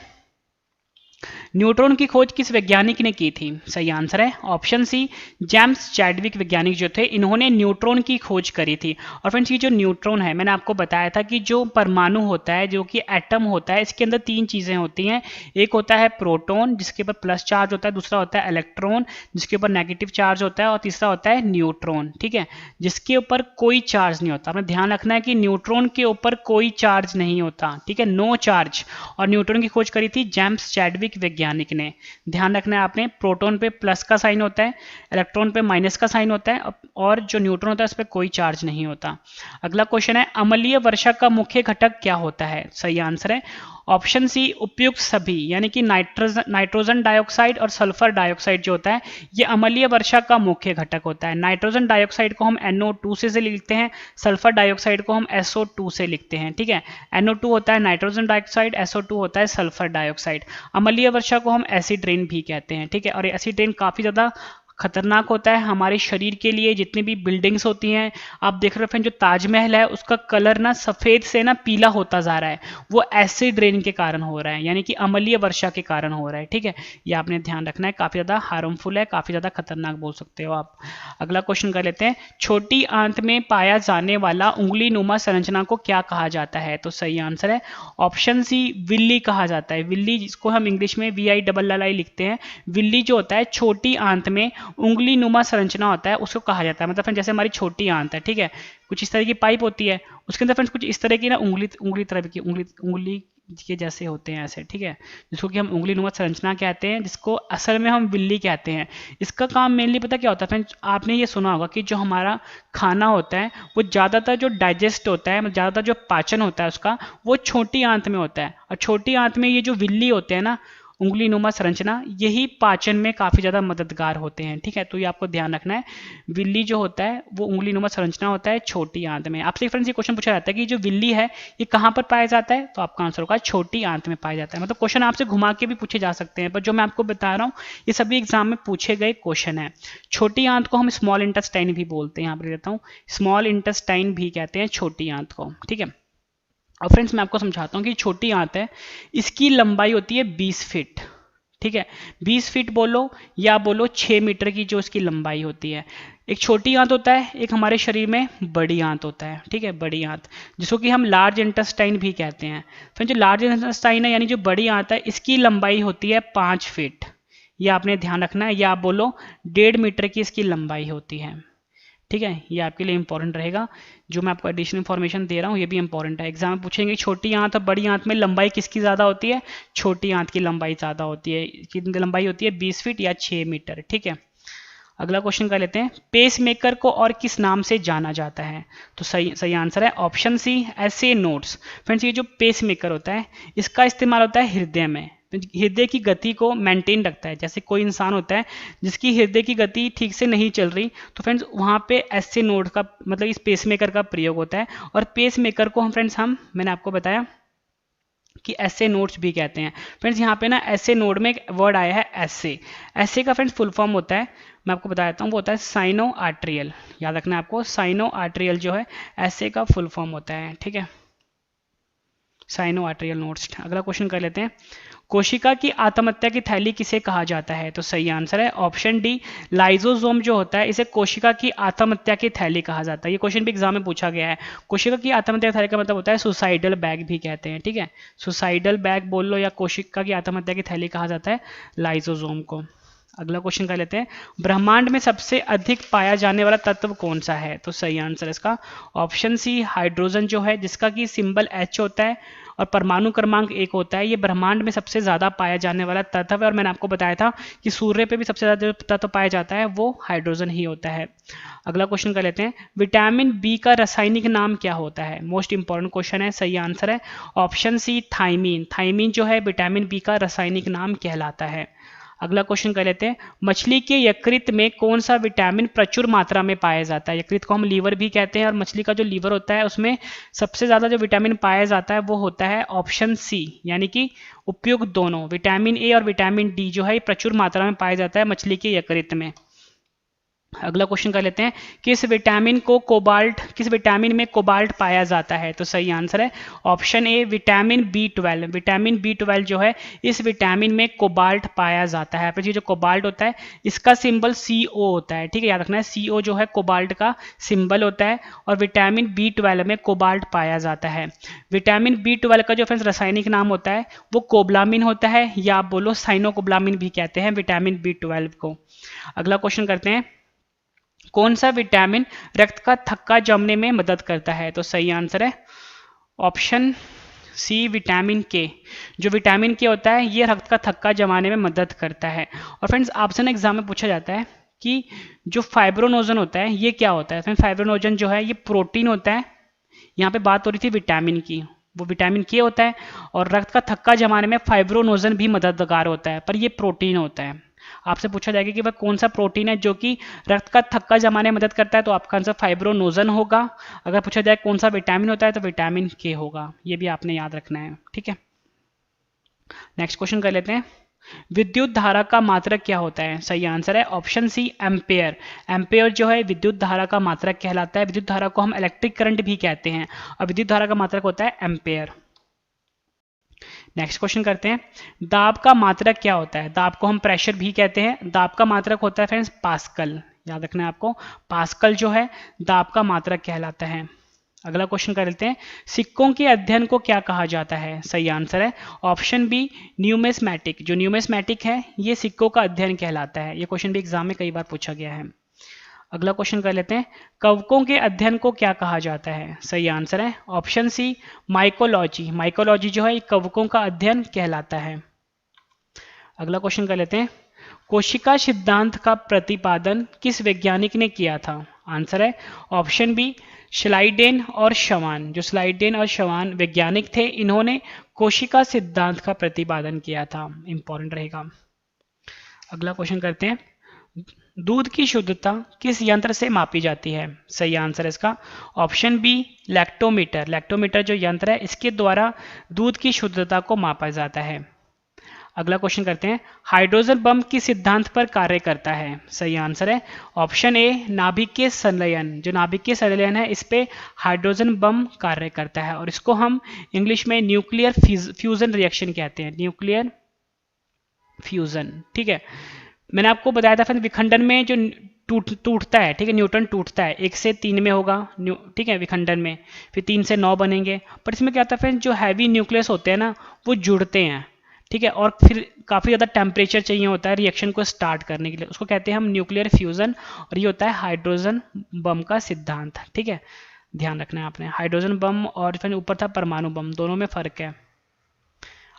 न्यूट्रॉन की खोज किस वैज्ञानिक ने की थी, सही आंसर है ऑप्शन सी, जेम्स चैडविक वैज्ञानिक जो थे इन्होंने न्यूट्रॉन की खोज करी थी। और फ्रेंड्स ये जो न्यूट्रॉन है मैंने आपको बताया था कि जो परमाणु होता है, जो कि एटम होता है, इसके अंदर 3 चीजें होती हैं। एक होता है प्रोटॉन जिसके ऊपर प्लस चार्ज होता है, दूसरा होता है इलेक्ट्रॉन जिसके ऊपर नेगेटिव चार्ज होता है, और तीसरा होता है न्यूट्रॉन। ठीक है, जिसके ऊपर कोई चार्ज नहीं होता। आपने ध्यान रखना है कि न्यूट्रॉन के ऊपर कोई चार्ज नहीं होता। ठीक है, नो चार्ज। और न्यूट्रॉन की खोज करी थी जेम्स चैडविक वैज्ञानिक ने। ध्यान रखना है आपने, प्रोटॉन पे प्लस का साइन होता है, इलेक्ट्रॉन पे माइनस का साइन होता है, और जो न्यूट्रॉन होता है उस पर कोई चार्ज नहीं होता। अगला क्वेश्चन है, अम्लीय वर्षा का मुख्य घटक क्या होता है, सही आंसर है ऑप्शन सी, उपयुक्त सभी, यानी कि नाइट्रोजन डाइऑक्साइड और सल्फर डाइऑक्साइड जो होता है ये अम्लीय वर्षा का मुख्य घटक होता है। नाइट्रोजन डाइऑक्साइड को हम NO2 से लिखते हैं, सल्फर डाइऑक्साइड को हम SO2 से लिखते हैं। ठीक है, NO2 होता है नाइट्रोजन डाइऑक्साइड, SO2 होता है सल्फर डाइऑक्साइड। अम्लीय वर्षा को हम एसिड रेन भी कहते हैं। ठीक है, और एसिड रेन काफी ज्यादा खतरनाक होता है हमारे शरीर के लिए। जितनी भी बिल्डिंग्स होती हैं, आप देख रहे हो फ्रेंड, जो ताजमहल है उसका कलर ना सफ़ेद से ना पीला होता जा रहा है, वो एसिड रेन के कारण हो रहा है, यानी कि अम्लीय वर्षा के कारण हो रहा है। ठीक है, ये आपने ध्यान रखना है, काफ़ी ज़्यादा हार्मफुल है, काफ़ी ज़्यादा खतरनाक बोल सकते हो आप। अगला क्वेश्चन कर लेते हैं, छोटी आंत में पाया जाने वाला उंगली नुमा संरचना को क्या कहा जाता है? तो सही आंसर है ऑप्शन सी, विल्ली कहा जाता है। विल्ली, जिसको हम इंग्लिश में VILLI लिखते हैं, विल्ली जो होता है छोटी आंत में उंगली नुमा संरचना होता है, उसको कहा जाता है। मतलब फ्रेंड जैसे हमारी छोटी आंत है, ठीक है, कुछ इस तरह की पाइप होती है, उसके अंदर फ्रेंड्स कुछ इस तरह की ना उंगली तरह की उंगली के जैसे होते हैं ऐसे, ठीक है, जिसको कि हम उंगली नुमा संरचना कहते हैं, जिसको असल में हम विल्ली कहते हैं। इसका काम मेनली पता क्या होता है फ्रेंड्स, आपने ये सुना होगा कि जो हमारा खाना होता है वो ज़्यादातर जो डाइजेस्ट होता है, ज़्यादातर जो पाचन होता है उसका, वो छोटी आंत में होता है। और छोटी आंत में ये जो विल्ली होते हैं ना, उंगली नुमा संरचना, यही पाचन में काफ़ी ज़्यादा मददगार होते हैं। ठीक है, तो ये आपको ध्यान रखना है, विल्ली जो होता है वो उंगली नुमा संरचना होता है छोटी आंत में। आपसे फ्रेंड्स ये क्वेश्चन पूछा जाता है कि जो विल्ली है ये कहाँ पर पाया जाता है, तो आपका आंसर होगा छोटी आंत में पाया जाता है। मतलब क्वेश्चन आपसे घुमा के भी पूछे जा सकते हैं, पर जो मैं आपको बता रहा हूँ ये सभी एग्जाम में पूछे गए क्वेश्चन है। छोटी आंत को हम स्मॉल इंटेस्टाइन भी बोलते हैं, यहाँ पर देता हूँ, स्मॉल इंटेस्टाइन भी कहते हैं छोटी आंत को। ठीक है, और फ्रेंड्स मैं आपको समझाता हूँ कि छोटी आंत है, इसकी लंबाई होती है 20 फीट। ठीक है, 20 फीट बोलो या बोलो 6 मीटर की जो इसकी लंबाई होती है। एक छोटी आंत होता है, एक हमारे शरीर में बड़ी आंत होता है। ठीक है, बड़ी आंत, जिसको कि हम लार्ज इंटेस्टाइन भी कहते हैं। फिर जो लार्ज इंटेस्टाइन है, यानी जो बड़ी आंत है, इसकी लंबाई होती है 5 फीट। ये आपने ध्यान रखना है, या आप बोलो 1.5 मीटर की इसकी लंबाई होती है। ठीक है, ये आपके लिए इंपॉर्टेंट रहेगा, जो मैं आपको एडिशनल इन्फॉर्मेशन दे रहा हूँ ये भी इंपॉर्टेंट है। एग्जाम में पूछेंगे छोटी आंत और बड़ी आंत में लंबाई किसकी ज़्यादा होती है? छोटी आंत की लंबाई ज़्यादा होती है, कितनी लंबाई होती है? 20 फीट या 6 मीटर। ठीक है, अगला क्वेश्चन कर लेते हैं, पेस मेकर को और किस नाम से जाना जाता है? तो सही आंसर है ऑप्शन सी, ऐसे नोड्स। फ्रेंड्स ये जो पेस मेकर होता है इसका इस्तेमाल होता है हृदय में, हृदय की गति को मेंटेन रखता है। जैसे कोई इंसान होता है जिसकी हृदय की गति ठीक से नहीं चल रही, तो फ्रेंड्स वहाँ पे ऐसे नोड का मतलब इस पेस मेकर का प्रयोग होता है। और पेस मेकर को मैंने आपको बताया कि ऐसे नोड्स भी कहते हैं। फ्रेंड्स यहाँ पे ना ऐसे नोड में एक वर्ड आया है ऐसे, ऐसे का फ्रेंड्स फुल फॉर्म होता है, मैं आपको बता देता हूँ, वो होता है साइनो आर्ट्रियल। याद रखना है आपको, साइनो आर्ट्रियल जो है ऐसे का फुल फॉर्म होता है। ठीक है, साइनो आर्ट्रियल नोड्स। अगला क्वेश्चन कर लेते हैं, कोशिका की आत्महत्या की थैली किसे कहा जाता है? तो सही आंसर है ऑप्शन डी, लाइजोसोम जो होता है इसे कोशिका की आत्महत्या की थैली कहा जाता है। ये क्वेश्चन भी एग्जाम में पूछा गया है। कोशिका की आत्महत्या की थैली का मतलब होता है सुसाइडल बैग भी कहते हैं। ठीक है, सुसाइडल बैग बोल लो या कोशिका की आत्महत्या की थैली कहा जाता है लाइजोसोम को। अगला क्वेश्चन कर लेते हैं, ब्रह्मांड में सबसे अधिक पाया जाने वाला तत्व कौन सा है? तो सही आंसर है इसका ऑप्शन सी, हाइड्रोजन जो है, जिसका कि सिंबल H होता है और परमाणु क्रमांक 1 होता है। ये ब्रह्मांड में सबसे ज्यादा पाया जाने वाला तत्व है, और मैंने आपको बताया था कि सूर्य पे भी सबसे ज्यादा जो तत्व पाया जाता है वो हाइड्रोजन ही होता है। अगला क्वेश्चन कर लेते हैं, विटामिन बी का रासायनिक नाम क्या होता है? मोस्ट इंपॉर्टेंट क्वेश्चन है, सही आंसर है ऑप्शन सी, थाइमीन। थाइमीन जो है विटामिन बी का रासायनिक नाम कहलाता है। अगला क्वेश्चन कर लेते हैं, मछली के यकृत में कौन सा विटामिन प्रचुर मात्रा में पाया जाता है? यकृत को हम लीवर भी कहते हैं, और मछली का जो लीवर होता है उसमें सबसे ज्यादा जो विटामिन पाया जाता है वो होता है ऑप्शन सी, यानी कि उपयुक्त दोनों, विटामिन ए और विटामिन डी जो है प्रचुर मात्रा में पाया जाता है मछली के यकृत में। अगला क्वेश्चन कर लेते हैं, किस विटामिन में कोबाल्ट पाया जाता है? तो सही आंसर है option A, vitamin B12। Vitamin B12 जो है इस विटामिन में कोबाल्ट पाया जाता है। फिर ये जो कोबाल्ट होता है इसका सिंबल CO होता है। ठीक है, याद रखना है, CO जो है कोबाल्ट का सिंबल होता है, और विटामिन B12 में कोबाल्ट पाया जाता है। विटामिन B12 का जो फ्रेंड्स रासायनिक नाम होता है वो कोबलामिन होता है, या आप बोलो साइनोकोबलामिन भी कहते हैं विटामिन B12 को। अगला क्वेश्चन करते हैं, कौन सा विटामिन रक्त का थक्का जमने में मदद करता है? तो सही आंसर है ऑप्शन सी, विटामिन के। जो विटामिन के होता है ये रक्त का थक्का जमाने में मदद करता है। और फ्रेंड्स आपसे ना एग्जाम में पूछा जाता है कि जो फाइब्रोनोजन होता है ये क्या होता है? फ्रेंड्स फाइब्रोनोजन जो है ये प्रोटीन होता है, यहाँ पे बात हो रही थी विटामिन की, वो विटामिन के होता है, और रक्त का थक्का जमाने में फाइब्रोनोजन भी मददगार होता है, पर ये प्रोटीन होता है। आपसे पूछा जाएगा कि वह कौन सा प्रोटीन है जो कि रक्त का थक्का जमाने में मदद करता है, तो आपका आंसर फाइब्रोनोजन होगा। अगर पूछा जाए कौन सा विटामिन होता है तो विटामिन के होगा, ये भी आपने याद रखना है। ठीक है, नेक्स्ट क्वेश्चन कर लेते हैं, विद्युत धारा का मात्रक क्या होता है? सही आंसर है ऑप्शन सी एम्पेयर। एम्पेयर जो है विद्युत धारा का मात्रक कहलाता है। विद्युत धारा को हम इलेक्ट्रिक करंट भी कहते हैं और विद्युत धारा का मात्रक होता है एम्पेयर। नेक्स्ट क्वेश्चन करते हैं, दाब का मात्रक क्या होता है? दाब को हम प्रेशर भी कहते हैं। दाब का मात्रक होता है फ्रेंड्स पास्कल। याद रखना है आपको, पास्कल जो है दाब का मात्रक कहलाता है। अगला क्वेश्चन कर लेते हैं, सिक्कों के अध्ययन को क्या कहा जाता है? सही आंसर है ऑप्शन बी न्यूमिस्मैटिक। जो न्यूमिस्मैटिक है ये सिक्कों का अध्ययन कहलाता है। ये क्वेश्चन भी एग्जाम में कई बार पूछा गया है। अगला क्वेश्चन कर लेते हैं, कवकों के अध्ययन को क्या कहा जाता है? सही आंसर है ऑप्शन सी माइकोलॉजी। माइकोलॉजी जो है कवकों का अध्ययन कहलाता है। अगला क्वेश्चन कर लेते हैं, कोशिका सिद्धांत का प्रतिपादन किस वैज्ञानिक ने किया था? आंसर है ऑप्शन बी स्लाइडेन और शवान। जो स्लाइडेन और शवान वैज्ञानिक थे, इन्होंने कोशिका सिद्धांत का प्रतिपादन किया था। इंपॉर्टेंट रहेगा। अगला क्वेश्चन करते हैं, दूध की शुद्धता किस यंत्र से मापी जाती है? सही आंसर है इसका ऑप्शन बी लैक्टोमीटर। लैक्टोमीटर जो यंत्र है इसके द्वारा दूध की शुद्धता को मापा जाता है। अगला क्वेश्चन करते हैं, हाइड्रोजन बम किस सिद्धांत पर कार्य करता है? सही आंसर है ऑप्शन ए नाभिकीय संलयन। जो नाभिकीय संलयन है इस पे हाइड्रोजन बम कार्य करता है और इसको हम इंग्लिश में न्यूक्लियर फ्यूजन रिएक्शन कहते हैं। न्यूक्लियर फ्यूजन, ठीक है। मैंने आपको बताया था फ्रेंड विखंडन में जो टूटता है, ठीक है, न्यूटन टूटता है 1 से 3 में होगा, ठीक है, विखंडन में, फिर 3 से 9 बनेंगे। पर इसमें क्या होता है फ्रेंड, जो हैवी न्यूक्लियस होते हैं ना वो जुड़ते हैं, ठीक है, और फिर काफ़ी ज़्यादा टेम्परेचर चाहिए होता है रिएक्शन को स्टार्ट करने के लिए, उसको कहते हैं हम न्यूक्लियर फ्यूजन। और ये होता है हाइड्रोजन बम का सिद्धांत, ठीक है, ध्यान रखना है आपने। हाइड्रोजन बम और फिर ऊपर था परमाणु बम, दोनों में फ़र्क है।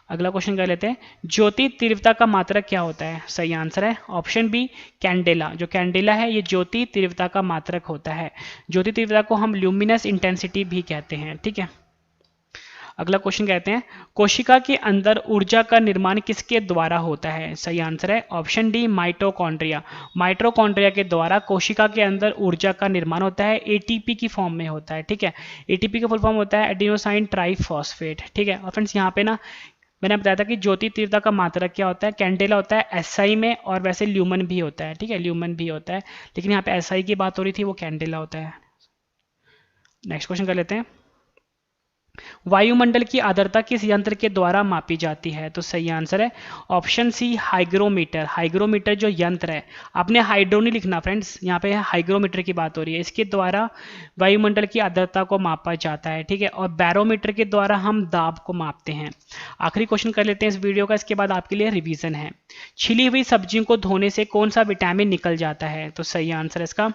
अगला क्वेश्चन कर लेते हैं, ज्योति तीव्रता का मात्रक क्या होता है? सही आंसर है ऑप्शन बी कैंडेला। जो कैंडेला है ये ज्योति तीव्रता का मात्रक होता है। ज्योति तीव्रता को हम ल्यूमिनस इंटेंसिटी भी कहते हैं, ठीक है। अगला क्वेश्चन कहते हैं, कोशिका के अंदर ऊर्जा का निर्माण किसके द्वारा होता है? सही आंसर है ऑप्शन डी माइटोकॉन्ड्रिया। माइटोकॉन्ड्रिया के द्वारा कोशिका के अंदर ऊर्जा का निर्माण होता है, एटीपी की फॉर्म में होता है, ठीक है। एटीपी का फुल फॉर्म होता है एडिनोसाइन ट्राइफॉस्फेट, ठीक है। और फ्रेंड्स यहाँ पे ना मैंने बताया था कि ज्योति तीव्रता का मात्रक क्या होता है, कैंडेला होता है एसआई में, और वैसे ल्यूमन भी होता है, ठीक है, ल्यूमन भी होता है, लेकिन यहाँ पे एसआई की बात हो रही थी, वो कैंडेला होता है। नेक्स्ट क्वेश्चन कर लेते हैं, वायुमंडल की आर्द्रता किस यंत्र के द्वारा मापी जाती है? तो सही आंसर है ऑप्शन सी हाइग्रोमीटर। हाइग्रोमीटर जो यंत्र है, आपने हाइड्रो नहीं लिखना फ्रेंड्स, यहाँ पे हाइग्रोमीटर की बात हो रही है, इसके द्वारा वायुमंडल की आर्द्रता को मापा जाता है, ठीक है। और बैरोमीटर के द्वारा हम दाब को मापते हैं। आखिरी क्वेश्चन कर लेते हैं इस वीडियो का, इसके बाद आपके लिए रिविजन है। छिली हुई सब्जियों को धोने से कौन सा विटामिन निकल जाता है? तो सही आंसर है इसका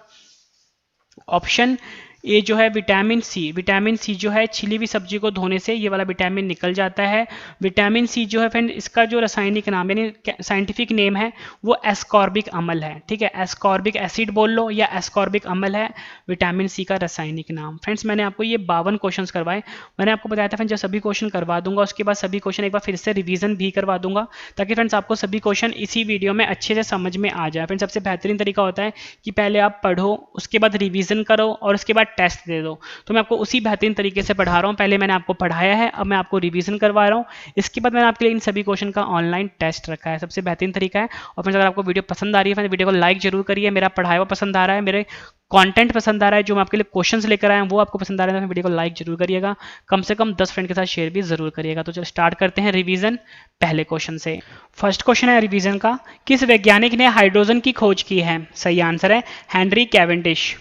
ऑप्शन ये जो है विटामिन सी। विटामिन सी जो है छिली हुई सब्जी को धोने से ये वाला विटामिन निकल जाता है। विटामिन सी जो है फ्रेंड, इसका जो रासायनिक नाम यानी साइंटिफिक नेम है वो एस्कॉर्बिक अम्ल है, ठीक है। एस्कॉर्बिक एसिड बोल लो या एस्कॉर्बिक अम्ल है विटामिन सी का रासायनिक नाम। फ्रेंड्स मैंने आपको ये 52 क्वेश्चन करवाए। मैंने आपको बताया था फ्रेंड्स जब सभी क्वेश्चन करवा दूंगा उसके बाद सभी क्वेश्चन एक बार फिर से रिवीजन भी करवा दूंगा, ताकि फ्रेंड्स आपको सभी क्वेश्चन इसी वीडियो में अच्छे से समझ में आ जाए। फ्रेंड्स सबसे बेहतरीन तरीका होता है कि पहले आप पढ़ो, उसके बाद रिवीजन करो और उसके बाद टेस्ट दे दो। तो मैं आपको उसी बेहतरीन तरीके से पढ़ा रहा हूं। पहले मैंने आपको पढ़ाया है, अब मैं आपको रिवीजन करवा रहा हूं, इसके बाद मैंने आपके लिए इन सभी क्वेश्चन का ऑनलाइन टेस्ट रखा है। सबसे बेहतरीन तरीका है। और फ्रेंड्स अगर आपको वीडियो पसंद आ रही है फ्रेंड्स वीडियो को लाइक जरूर करिए। मेरा पढ़ाया हुआ पसंद आ रहा है, मेरे कंटेंट पसंद आ रहा है, जो मैं आपके लिए क्वेश्चंस लेकर आया हूं वो आपको पसंद आ रहा है, तो वीडियो को लाइक जरूर करिएगा। कम से कम 10 फ्रेंड के साथ शेयर भी जरूर करिएगा। तो चलो स्टार्ट करते हैं रिवीजन पहले क्वेश्चन से। फर्स्ट क्वेश्चन है रिवीजन का, किस वैज्ञानिक ने हाइड्रोजन की खोज की है? सही आंसर है हेनरी कैवेंडिश।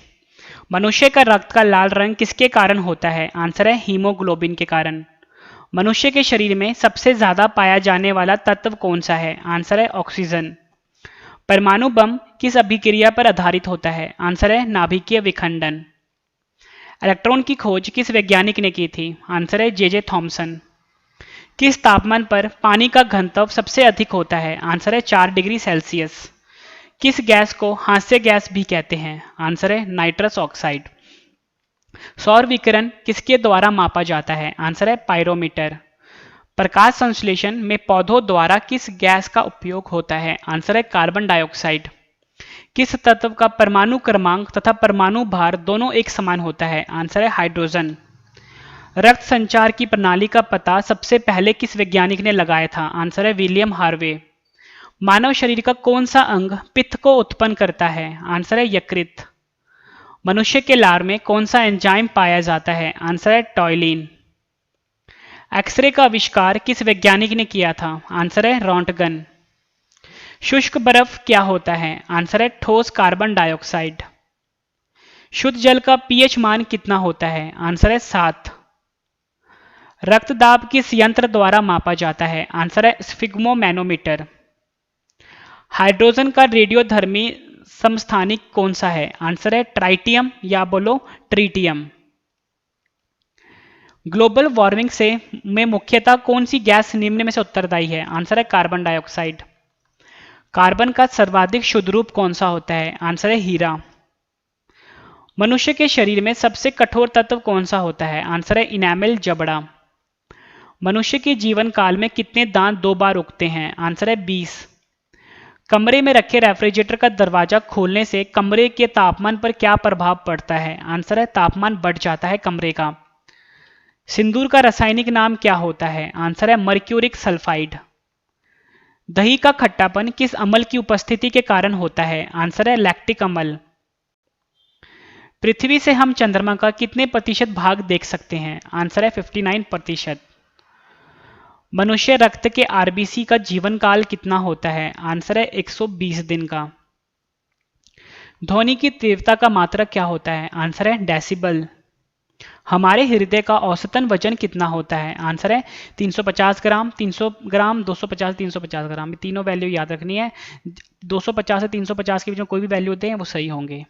मनुष्य का रक्त का लाल रंग किसके कारण होता है? आंसर है हीमोग्लोबिन के कारण। मनुष्य के शरीर में सबसे ज्यादा पाया जाने वाला तत्व कौन सा है? आंसर है ऑक्सीजन। परमाणु बम किस अभिक्रिया पर आधारित होता है? आंसर है नाभिकीय विखंडन। इलेक्ट्रॉन की खोज किस वैज्ञानिक ने की थी? आंसर है जे थॉमसन। किस तापमान पर पानी का घनत्व सबसे अधिक होता है? आंसर है 4 डिग्री सेल्सियस। किस गैस को हास्य गैस भी कहते हैं? आंसर है नाइट्रस ऑक्साइड। सौर विकिरण किसके द्वारा मापा जाता है? आंसर है पायरोमीटर। प्रकाश संश्लेषण में पौधों द्वारा किस गैस का उपयोग होता है? आंसर है कार्बन डाइऑक्साइड। किस तत्व का परमाणु क्रमांक तथा परमाणु भार दोनों एक समान होता है? आंसर है हाइड्रोजन। रक्त संचार की प्रणाली का पता सबसे पहले किस वैज्ञानिक ने लगाया था? आंसर है विलियम हार्वे। मानव शरीर का कौन सा अंग पित्त को उत्पन्न करता है? आंसर है यकृत। मनुष्य के लार में कौन सा एंजाइम पाया जाता है? आंसर है टॉयलिन। एक्सरे का आविष्कार किस वैज्ञानिक ने किया था? आंसर है रोंटगन। शुष्क बर्फ क्या होता है? आंसर है ठोस कार्बन डाइऑक्साइड। शुद्ध जल का पीएच मान कितना होता है? आंसर है 7। रक्त दाब किस यंत्र द्वारा मापा जाता है? आंसर है स्फिग्मोमैनोमीटर। हाइड्रोजन का रेडियोधर्मी समस्थानिक कौन सा है? आंसर है ट्राइटियम या बोलो ट्रीटियम। ग्लोबल वार्मिंग से में मुख्यतः कौन सी गैस निम्न में से उत्तरदायी है? आंसर है कार्बन डाइऑक्साइड। कार्बन का सर्वाधिक शुद्ध रूप कौन सा होता है? आंसर है हीरा। मनुष्य के शरीर में सबसे कठोर तत्व कौन सा होता है? आंसर है इनेमल जबड़ा। मनुष्य के जीवन काल में कितने दांत 2 बार उगते हैं? आंसर है 20। कमरे में रखे रेफ्रिजरेटर का दरवाजा खोलने से कमरे के तापमान पर क्या प्रभाव पड़ता है? आंसर है तापमान बढ़ जाता है कमरे का। सिंदूर का रासायनिक नाम क्या होता है? आंसर है मर्क्यूरिक सल्फाइड। दही का खट्टापन किस अम्ल की उपस्थिति के कारण होता है? आंसर है लैक्टिक अम्ल। पृथ्वी से हम चंद्रमा का कितने प्रतिशत भाग देख सकते हैं? आंसर है 59%। मनुष्य रक्त के आरबीसी का जीवन काल कितना होता है? आंसर है 120 दिन का। ध्वनि की तीव्रता का मात्रक क्या होता है? आंसर है डेसिबल। हमारे हृदय का औसतन वजन कितना होता है? आंसर है 350 ग्राम, 300 ग्राम, 250, 350 ग्राम। ये तीनों वैल्यू याद रखनी है। 250 से 350 के बीच में कोई भी वैल्यू होते हैं वो सही होंगे।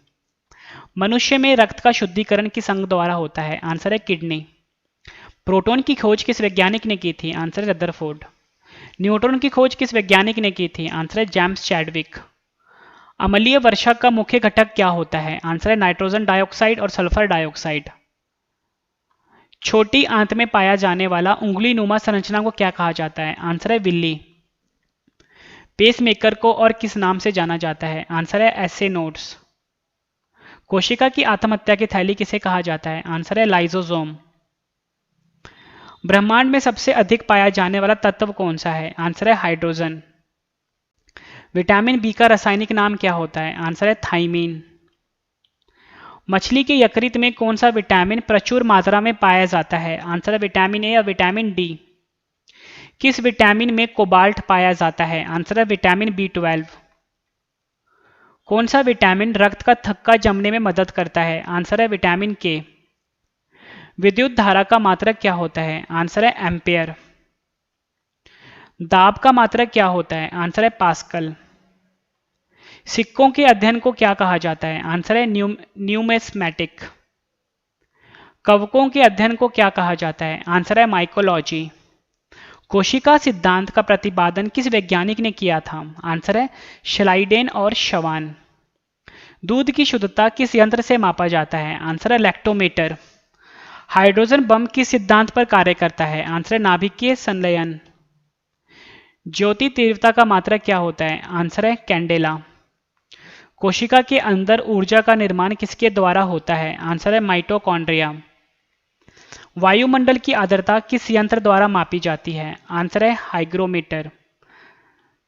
मनुष्य में रक्त का शुद्धिकरण किस अंग द्वारा होता है? आंसर है किडनी। प्रोटॉन की खोज किस वैज्ञानिक ने की थी? आंसर है रदरफोर्ड। न्यूट्रॉन की खोज किस वैज्ञानिक ने की थी? आंसर है जेम्स चैडविक। अम्लीय वर्षा का मुख्य घटक क्या होता है? आंसर है नाइट्रोजन डाइऑक्साइड और सल्फर डाइऑक्साइड। छोटी आंत में पाया जाने वाला उंगली नुमा संरचना को क्या कहा जाता है? आंसर है विल्ली। पेसमेकर को और किस नाम से जाना जाता है? आंसर है एसे नोड्स। कोशिका की आत्महत्या की थैली किसे कहा जाता है? आंसर है लाइसोसोम। ब्रह्मांड में सबसे अधिक पाया जाने वाला तत्व कौन सा है? आंसर है हाइड्रोजन। विटामिन बी का रासायनिक नाम क्या होता है? आंसर है थाइमीन। मछली के यकृत में कौन सा विटामिन प्रचुर मात्रा में पाया जाता है? आंसर है विटामिन ए या विटामिन डी। किस विटामिन में कोबाल्ट पाया जाता है? आंसर है विटामिन B12। कौन सा विटामिन रक्त का थक्का जमने में मदद करता है? आंसर है विटामिन के। विद्युत धारा का मात्रक क्या होता है? आंसर है एम्पेयर। दाब का मात्रक क्या होता है? आंसर है पास्कल। सिक्कों के अध्ययन को क्या कहा जाता है? आंसर है न्यूमिस्मैटिक। कवकों के अध्ययन को क्या कहा जाता है? आंसर है माइकोलॉजी। कोशिका सिद्धांत का प्रतिपादन किस वैज्ञानिक ने किया था? आंसर है श्लाइडेन और शवान। दूध की शुद्धता किस यंत्र से मापा जाता है? आंसर है लैक्टोमीटर। हाइड्रोजन बम किस सिद्धांत पर कार्य करता है? आंसर है नाभिकीय संलयन। ज्योति तीव्रता का मात्रक क्या होता है? आंसर है कैंडेला। कोशिका के अंदर ऊर्जा का निर्माण किसके द्वारा होता है? आंसर है माइटोकॉन्ड्रिया। वायुमंडल की आर्द्रता किस यंत्र द्वारा मापी जाती है? आंसर है हाइग्रोमीटर।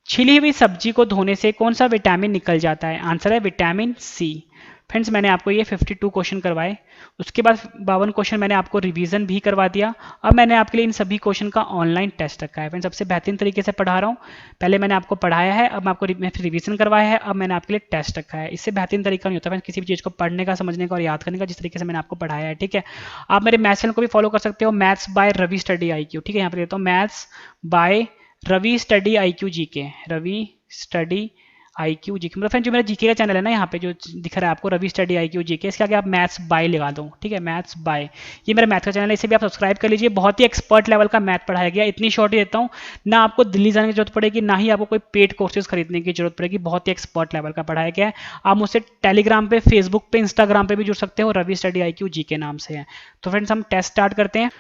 छिली हुई सब्जी को धोने से कौन सा विटामिन निकल जाता है? आंसर है विटामिन सी। फ्रेंड्स मैंने आपको ये 52 क्वेश्चन करवाए, उसके बाद 52 क्वेश्चन मैंने आपको रिवीजन भी करवा दिया। अब मैंने आपके लिए इन सभी क्वेश्चन का ऑनलाइन टेस्ट रखा है। फ्रेंड्स सबसे बेहतरीन तरीके से पढ़ा रहा हूँ। पहले मैंने आपको पढ़ाया है, अब मैं आपको रिवीजन करवाया है, अब मैंने आपके लिए टेस्ट रखा है। इससे बेहतरीन तरीका नहीं होता फ्रेंड्स किसी भी चीज़ को पढ़ने का, समझने का और याद करने का, जिस तरीके से मैंने आपको पढ़ाया है। ठीक है, आप मेरे मैथ्स चैनल को भी फॉलो कर सकते हो, maths by Ravi study IQ। ठीक है, यहाँ पर देता हूँ maths by Ravi study IQ GK, Ravi study IQ GK। मतलब फ्रेंड जो मेरा जीके का चैनल है ना, यहाँ पे जो दिख रहा है आपको रवि स्टडी IQ GK, इसके आगे आप मैथ्स बाय लगा दो। ठीक है, मैथ्स बाय, ये मेरा मैथ का चैनल है, इसे भी आप सब्सक्राइब कर लीजिए। बहुत ही एक्सपर्ट लेवल का मैथ पढ़ाया गया। इतनी शॉर्ट ही देता हूँ, ना आपको दिल्ली जाने की जरूरत पड़ेगी, ना ही आपको कोई पेड कोर्सेज खरीदने की जरूरत पड़ेगी। बहुत ही एक्सपर्ट लेवल का पढ़ाया गया है। आप मुझसे टेलीग्राम पे, फेसबुक पे, इंस्टाग्राम पे भी जुड़ सकते हो, रवि स्टडी IQ GK नाम से है। तो फ्रेंड्स हम टेस्ट स्टार्ट करते हैं।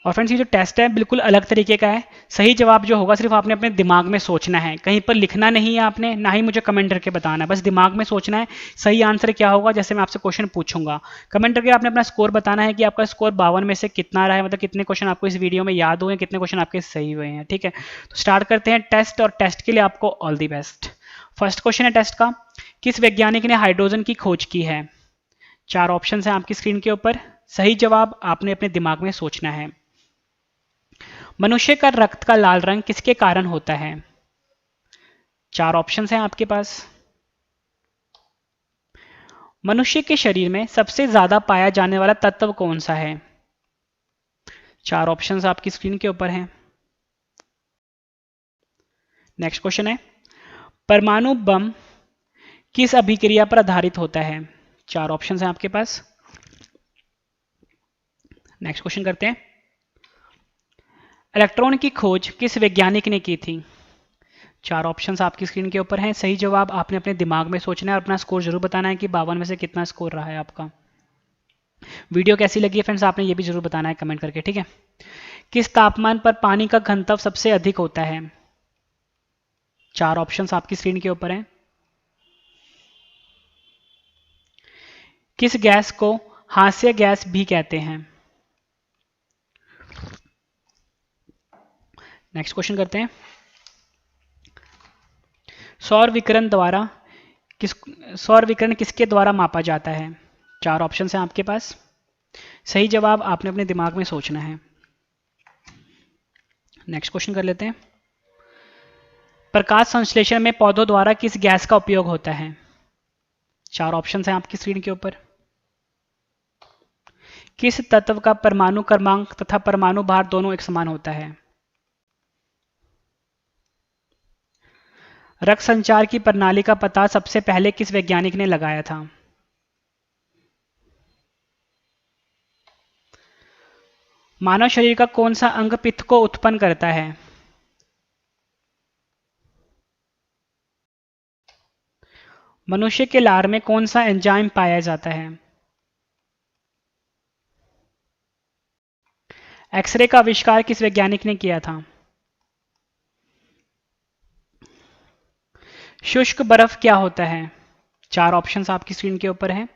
और फ्रेंड्स ये जो टेस्ट है बिल्कुल अलग तरीके का है। सही जवाब जो होगा सिर्फ आपने अपने दिमाग में सोचना है, कहीं पर लिखना नहीं है आपने, ना ही मुझे कमेंट करके बताना है, बस दिमाग में सोचना है सही आंसर क्या होगा। जैसे मैं आपसे क्वेश्चन पूछूंगा, कमेंट करके आपने अपना स्कोर बताना है कि आपका स्कोर 52 में से कितना रहा है, मतलब कितने क्वेश्चन आपको इस वीडियो में याद हुए, कितने क्वेश्चन आपके सही हुए हैं। ठीक है, तो स्टार्ट करते हैं टेस्ट, और टेस्ट के लिए आपको all the best. First question है टेस्ट का, किस वैज्ञानिक ने हाइड्रोजन की खोज की है? 4 ऑप्शन हैं आपकी स्क्रीन के ऊपर, सही जवाब आपने अपने दिमाग में सोचना है। मनुष्य का रक्त का लाल रंग किसके कारण होता है? 4 ऑप्शन हैं आपके पास। मनुष्य के शरीर में सबसे ज्यादा पाया जाने वाला तत्व कौन सा है? 4 ऑप्शंस आपकी स्क्रीन के ऊपर हैं। नेक्स्ट क्वेश्चन है, परमाणु बम किस अभिक्रिया पर आधारित होता है? 4 ऑप्शंस हैं आपके पास। नेक्स्ट क्वेश्चन करते हैं, इलेक्ट्रॉन की खोज किस वैज्ञानिक ने की थी? 4 ऑप्शंस आपकी स्क्रीन के ऊपर हैं, सही जवाब आपने अपने दिमाग में सोचना है और अपना स्कोर जरूर बताना है कि 52 में से कितना स्कोर रहा है आपका। वीडियो कैसी लगी है फ्रेंड्स आपने ये भी जरूर बताना है कमेंट करके। ठीक है, किस तापमान पर पानी का घनत्व सबसे अधिक होता है? 4 ऑप्शंस आपकी स्क्रीन के ऊपर हैं। किस गैस को हास्य गैस भी कहते हैं? नेक्स्ट क्वेश्चन करते हैं, सौर विकिरण द्वारा सौर विकिरण किसके द्वारा मापा जाता है? 4 ऑप्शन हैं आपके पास, सही जवाब आपने अपने दिमाग में सोचना है। नेक्स्ट क्वेश्चन कर लेते हैं, प्रकाश संश्लेषण में पौधों द्वारा किस गैस का उपयोग होता है? 4 ऑप्शन हैं आपकी स्क्रीन के ऊपर। किस तत्व का परमाणु क्रमांक तथा परमाणु भार दोनों एक समान होता है? रक्त संचार की प्रणाली का पता सबसे पहले किस वैज्ञानिक ने लगाया था? मानव शरीर का कौन सा अंग पित्त को उत्पन्न करता है? मनुष्य के लार में कौन सा एंजाइम पाया जाता है? एक्सरे का आविष्कार किस वैज्ञानिक ने किया था? शुष्क बर्फ क्या होता है? 4 ऑप्शंस आपकी स्क्रीन के ऊपर हैं।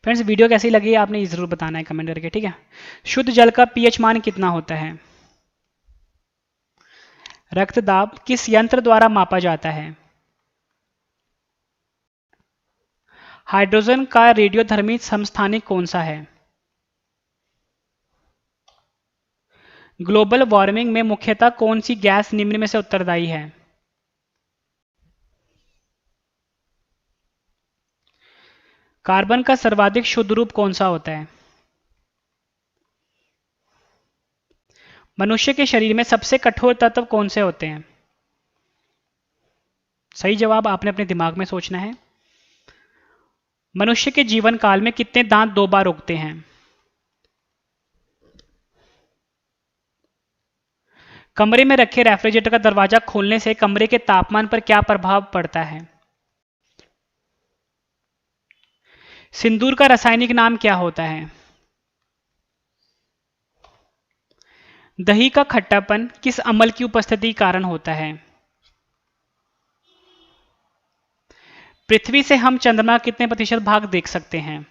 फ्रेंड्स वीडियो कैसी लगी है आपने ये जरूर बताना है कमेंट करके। ठीक है, शुद्ध जल का पीएच मान कितना होता है? रक्तदाब किस यंत्र द्वारा मापा जाता है? हाइड्रोजन का रेडियोधर्मी समस्थानिक कौन सा है? ग्लोबल वार्मिंग में मुख्यतः कौन सी गैस निम्न में से उत्तरदायी है? कार्बन का सर्वाधिक शुद्ध रूप कौन सा होता है? मनुष्य के शरीर में सबसे कठोर तत्व कौन से होते हैं? सही जवाब आपने अपने दिमाग में सोचना है। मनुष्य के जीवन काल में कितने दांत 2 बार उगते हैं? कमरे में रखे रेफ्रिजरेटर का दरवाजा खोलने से कमरे के तापमान पर क्या प्रभाव पड़ता है? सिंदूर का रासायनिक नाम क्या होता है? दही का खट्टापन किस अम्ल की उपस्थिति के कारण होता है? पृथ्वी से हम चंद्रमा कितने प्रतिशत भाग देख सकते हैं?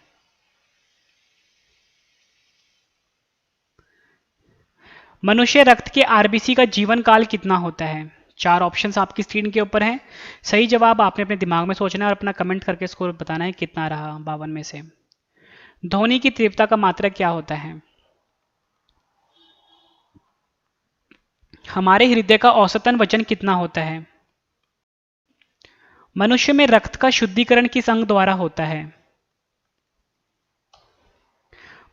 मनुष्य रक्त के आरबीसी का जीवन काल कितना होता है? 4 ऑप्शंस आपकी स्क्रीन के ऊपर हैं, सही जवाब आपने अपने दिमाग में सोचना है और अपना कमेंट करके स्कोर बताना है कितना रहा 52 में से। ध्वनि की तीव्रता का मात्रक क्या होता है? हमारे हृदय का औसतन वजन कितना होता है? मनुष्य में रक्त का शुद्धिकरण किस अंग द्वारा होता है?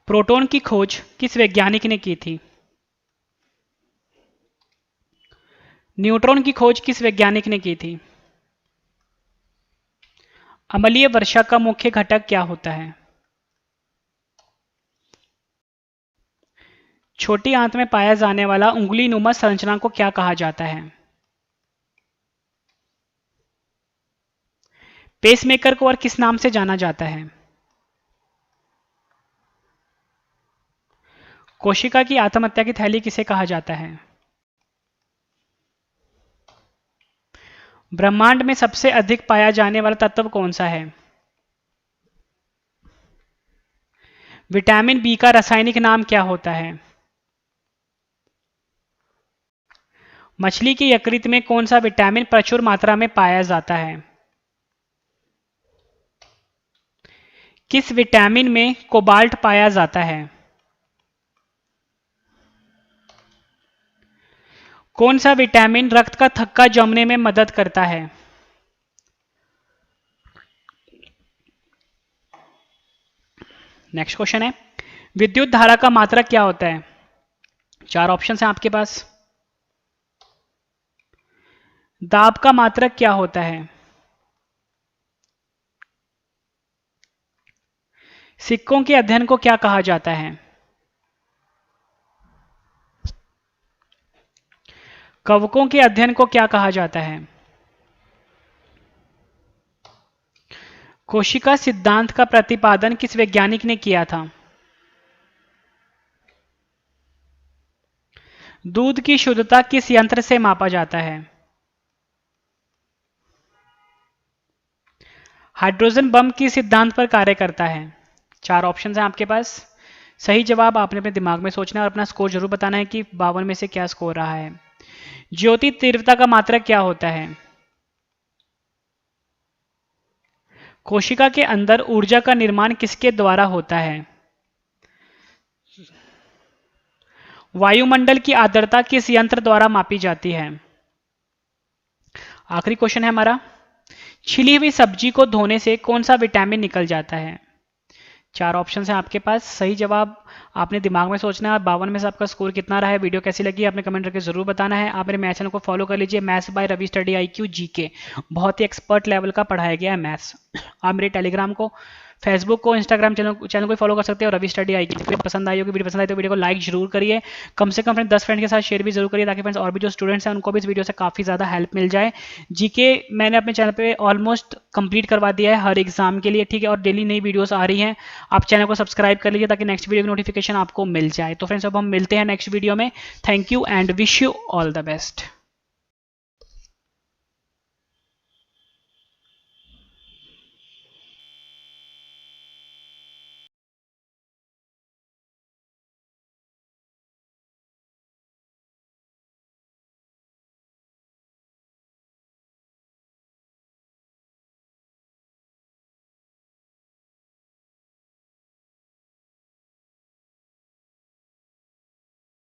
प्रोटॉन की खोज किस वैज्ञानिक ने की थी? न्यूट्रॉन की खोज किस वैज्ञानिक ने की थी? अम्लीय वर्षा का मुख्य घटक क्या होता है? छोटी आंत में पाया जाने वाला उंगली नुमा संरचना को क्या कहा जाता है? पेसमेकर को और किस नाम से जाना जाता है? कोशिका की आत्महत्या की थैली किसे कहा जाता है? ब्रह्मांड में सबसे अधिक पाया जाने वाला तत्व कौन सा है? विटामिन बी का रासायनिक नाम क्या होता है? मछली के यकृत में कौन सा विटामिन प्रचुर मात्रा में पाया जाता है? किस विटामिन में कोबाल्ट पाया जाता है? कौन सा विटामिन रक्त का थक्का जमने में मदद करता है? नेक्स्ट क्वेश्चन है, विद्युत धारा का मात्रक क्या होता है? 4 ऑप्शन हैं आपके पास। दाब का मात्रक क्या होता है? सिक्कों के अध्ययन को क्या कहा जाता है? कवकों के अध्ययन को क्या कहा जाता है? कोशिका सिद्धांत का प्रतिपादन किस वैज्ञानिक ने किया था? दूध की शुद्धता किस यंत्र से मापा जाता है? हाइड्रोजन बम किस सिद्धांत पर कार्य करता है? 4 ऑप्शन हैं आपके पास। सही जवाब आपने अपने दिमाग में सोचना है और अपना स्कोर जरूर बताना है कि 52 में से क्या स्कोर रहा है। ज्योति तीव्रता का मात्रक क्या होता है? कोशिका के अंदर ऊर्जा का निर्माण किसके द्वारा होता है? वायुमंडल की आर्द्रता किस यंत्र द्वारा मापी जाती है? आखिरी क्वेश्चन है हमारा, छिली हुई सब्जी को धोने से कौन सा विटामिन निकल जाता है? 4 ऑप्शन हैं आपके पास। सही जवाब आपने दिमाग में सोचना है। 52 में से आपका स्कोर कितना रहा है? वीडियो कैसी लगी आपने कमेंट करके जरूर बताना है। आप मेरे मैथ्स चैनल को फॉलो कर लीजिए, maths by Ravi study IQ GK, बहुत ही एक्सपर्ट लेवल का पढ़ाया गया है मैथ्स। आप मेरे टेलीग्राम को, फेसबुक को, इंस्टाग्राम चैनल को फॉलो कर सकते हो, रवि स्टडी IQ। वीडियो पसंद आई होगी, वीडियो पसंद आई तो वीडियो को लाइक जरूर करिए, कम से कम फ्रेंड 10 फ्रेंड के साथ शेयर भी जरूर करिए, ताकि फ्रेंड्स और भी जो स्टूडेंट्स हैं उनको भी इस वीडियो से काफ़ी ज़्यादा हेल्प मिल जाए। जीके मैंने अपने चैनल पे ऑलमोस्ट कंप्लीट करवा दिया है हर एग्जाम के लिए, ठीक है, और डेली नई वीडियोस आ रही हैं। आप चैनल को सब्सक्राइब कर लीजिए ताकि नेक्स्ट वीडियो की नोटिफिकेशन आपको मिल जाए। तो फ्रेंड्स अब हम मिलते हैं नेक्स्ट वीडियो में। Thank you and wish you all the best.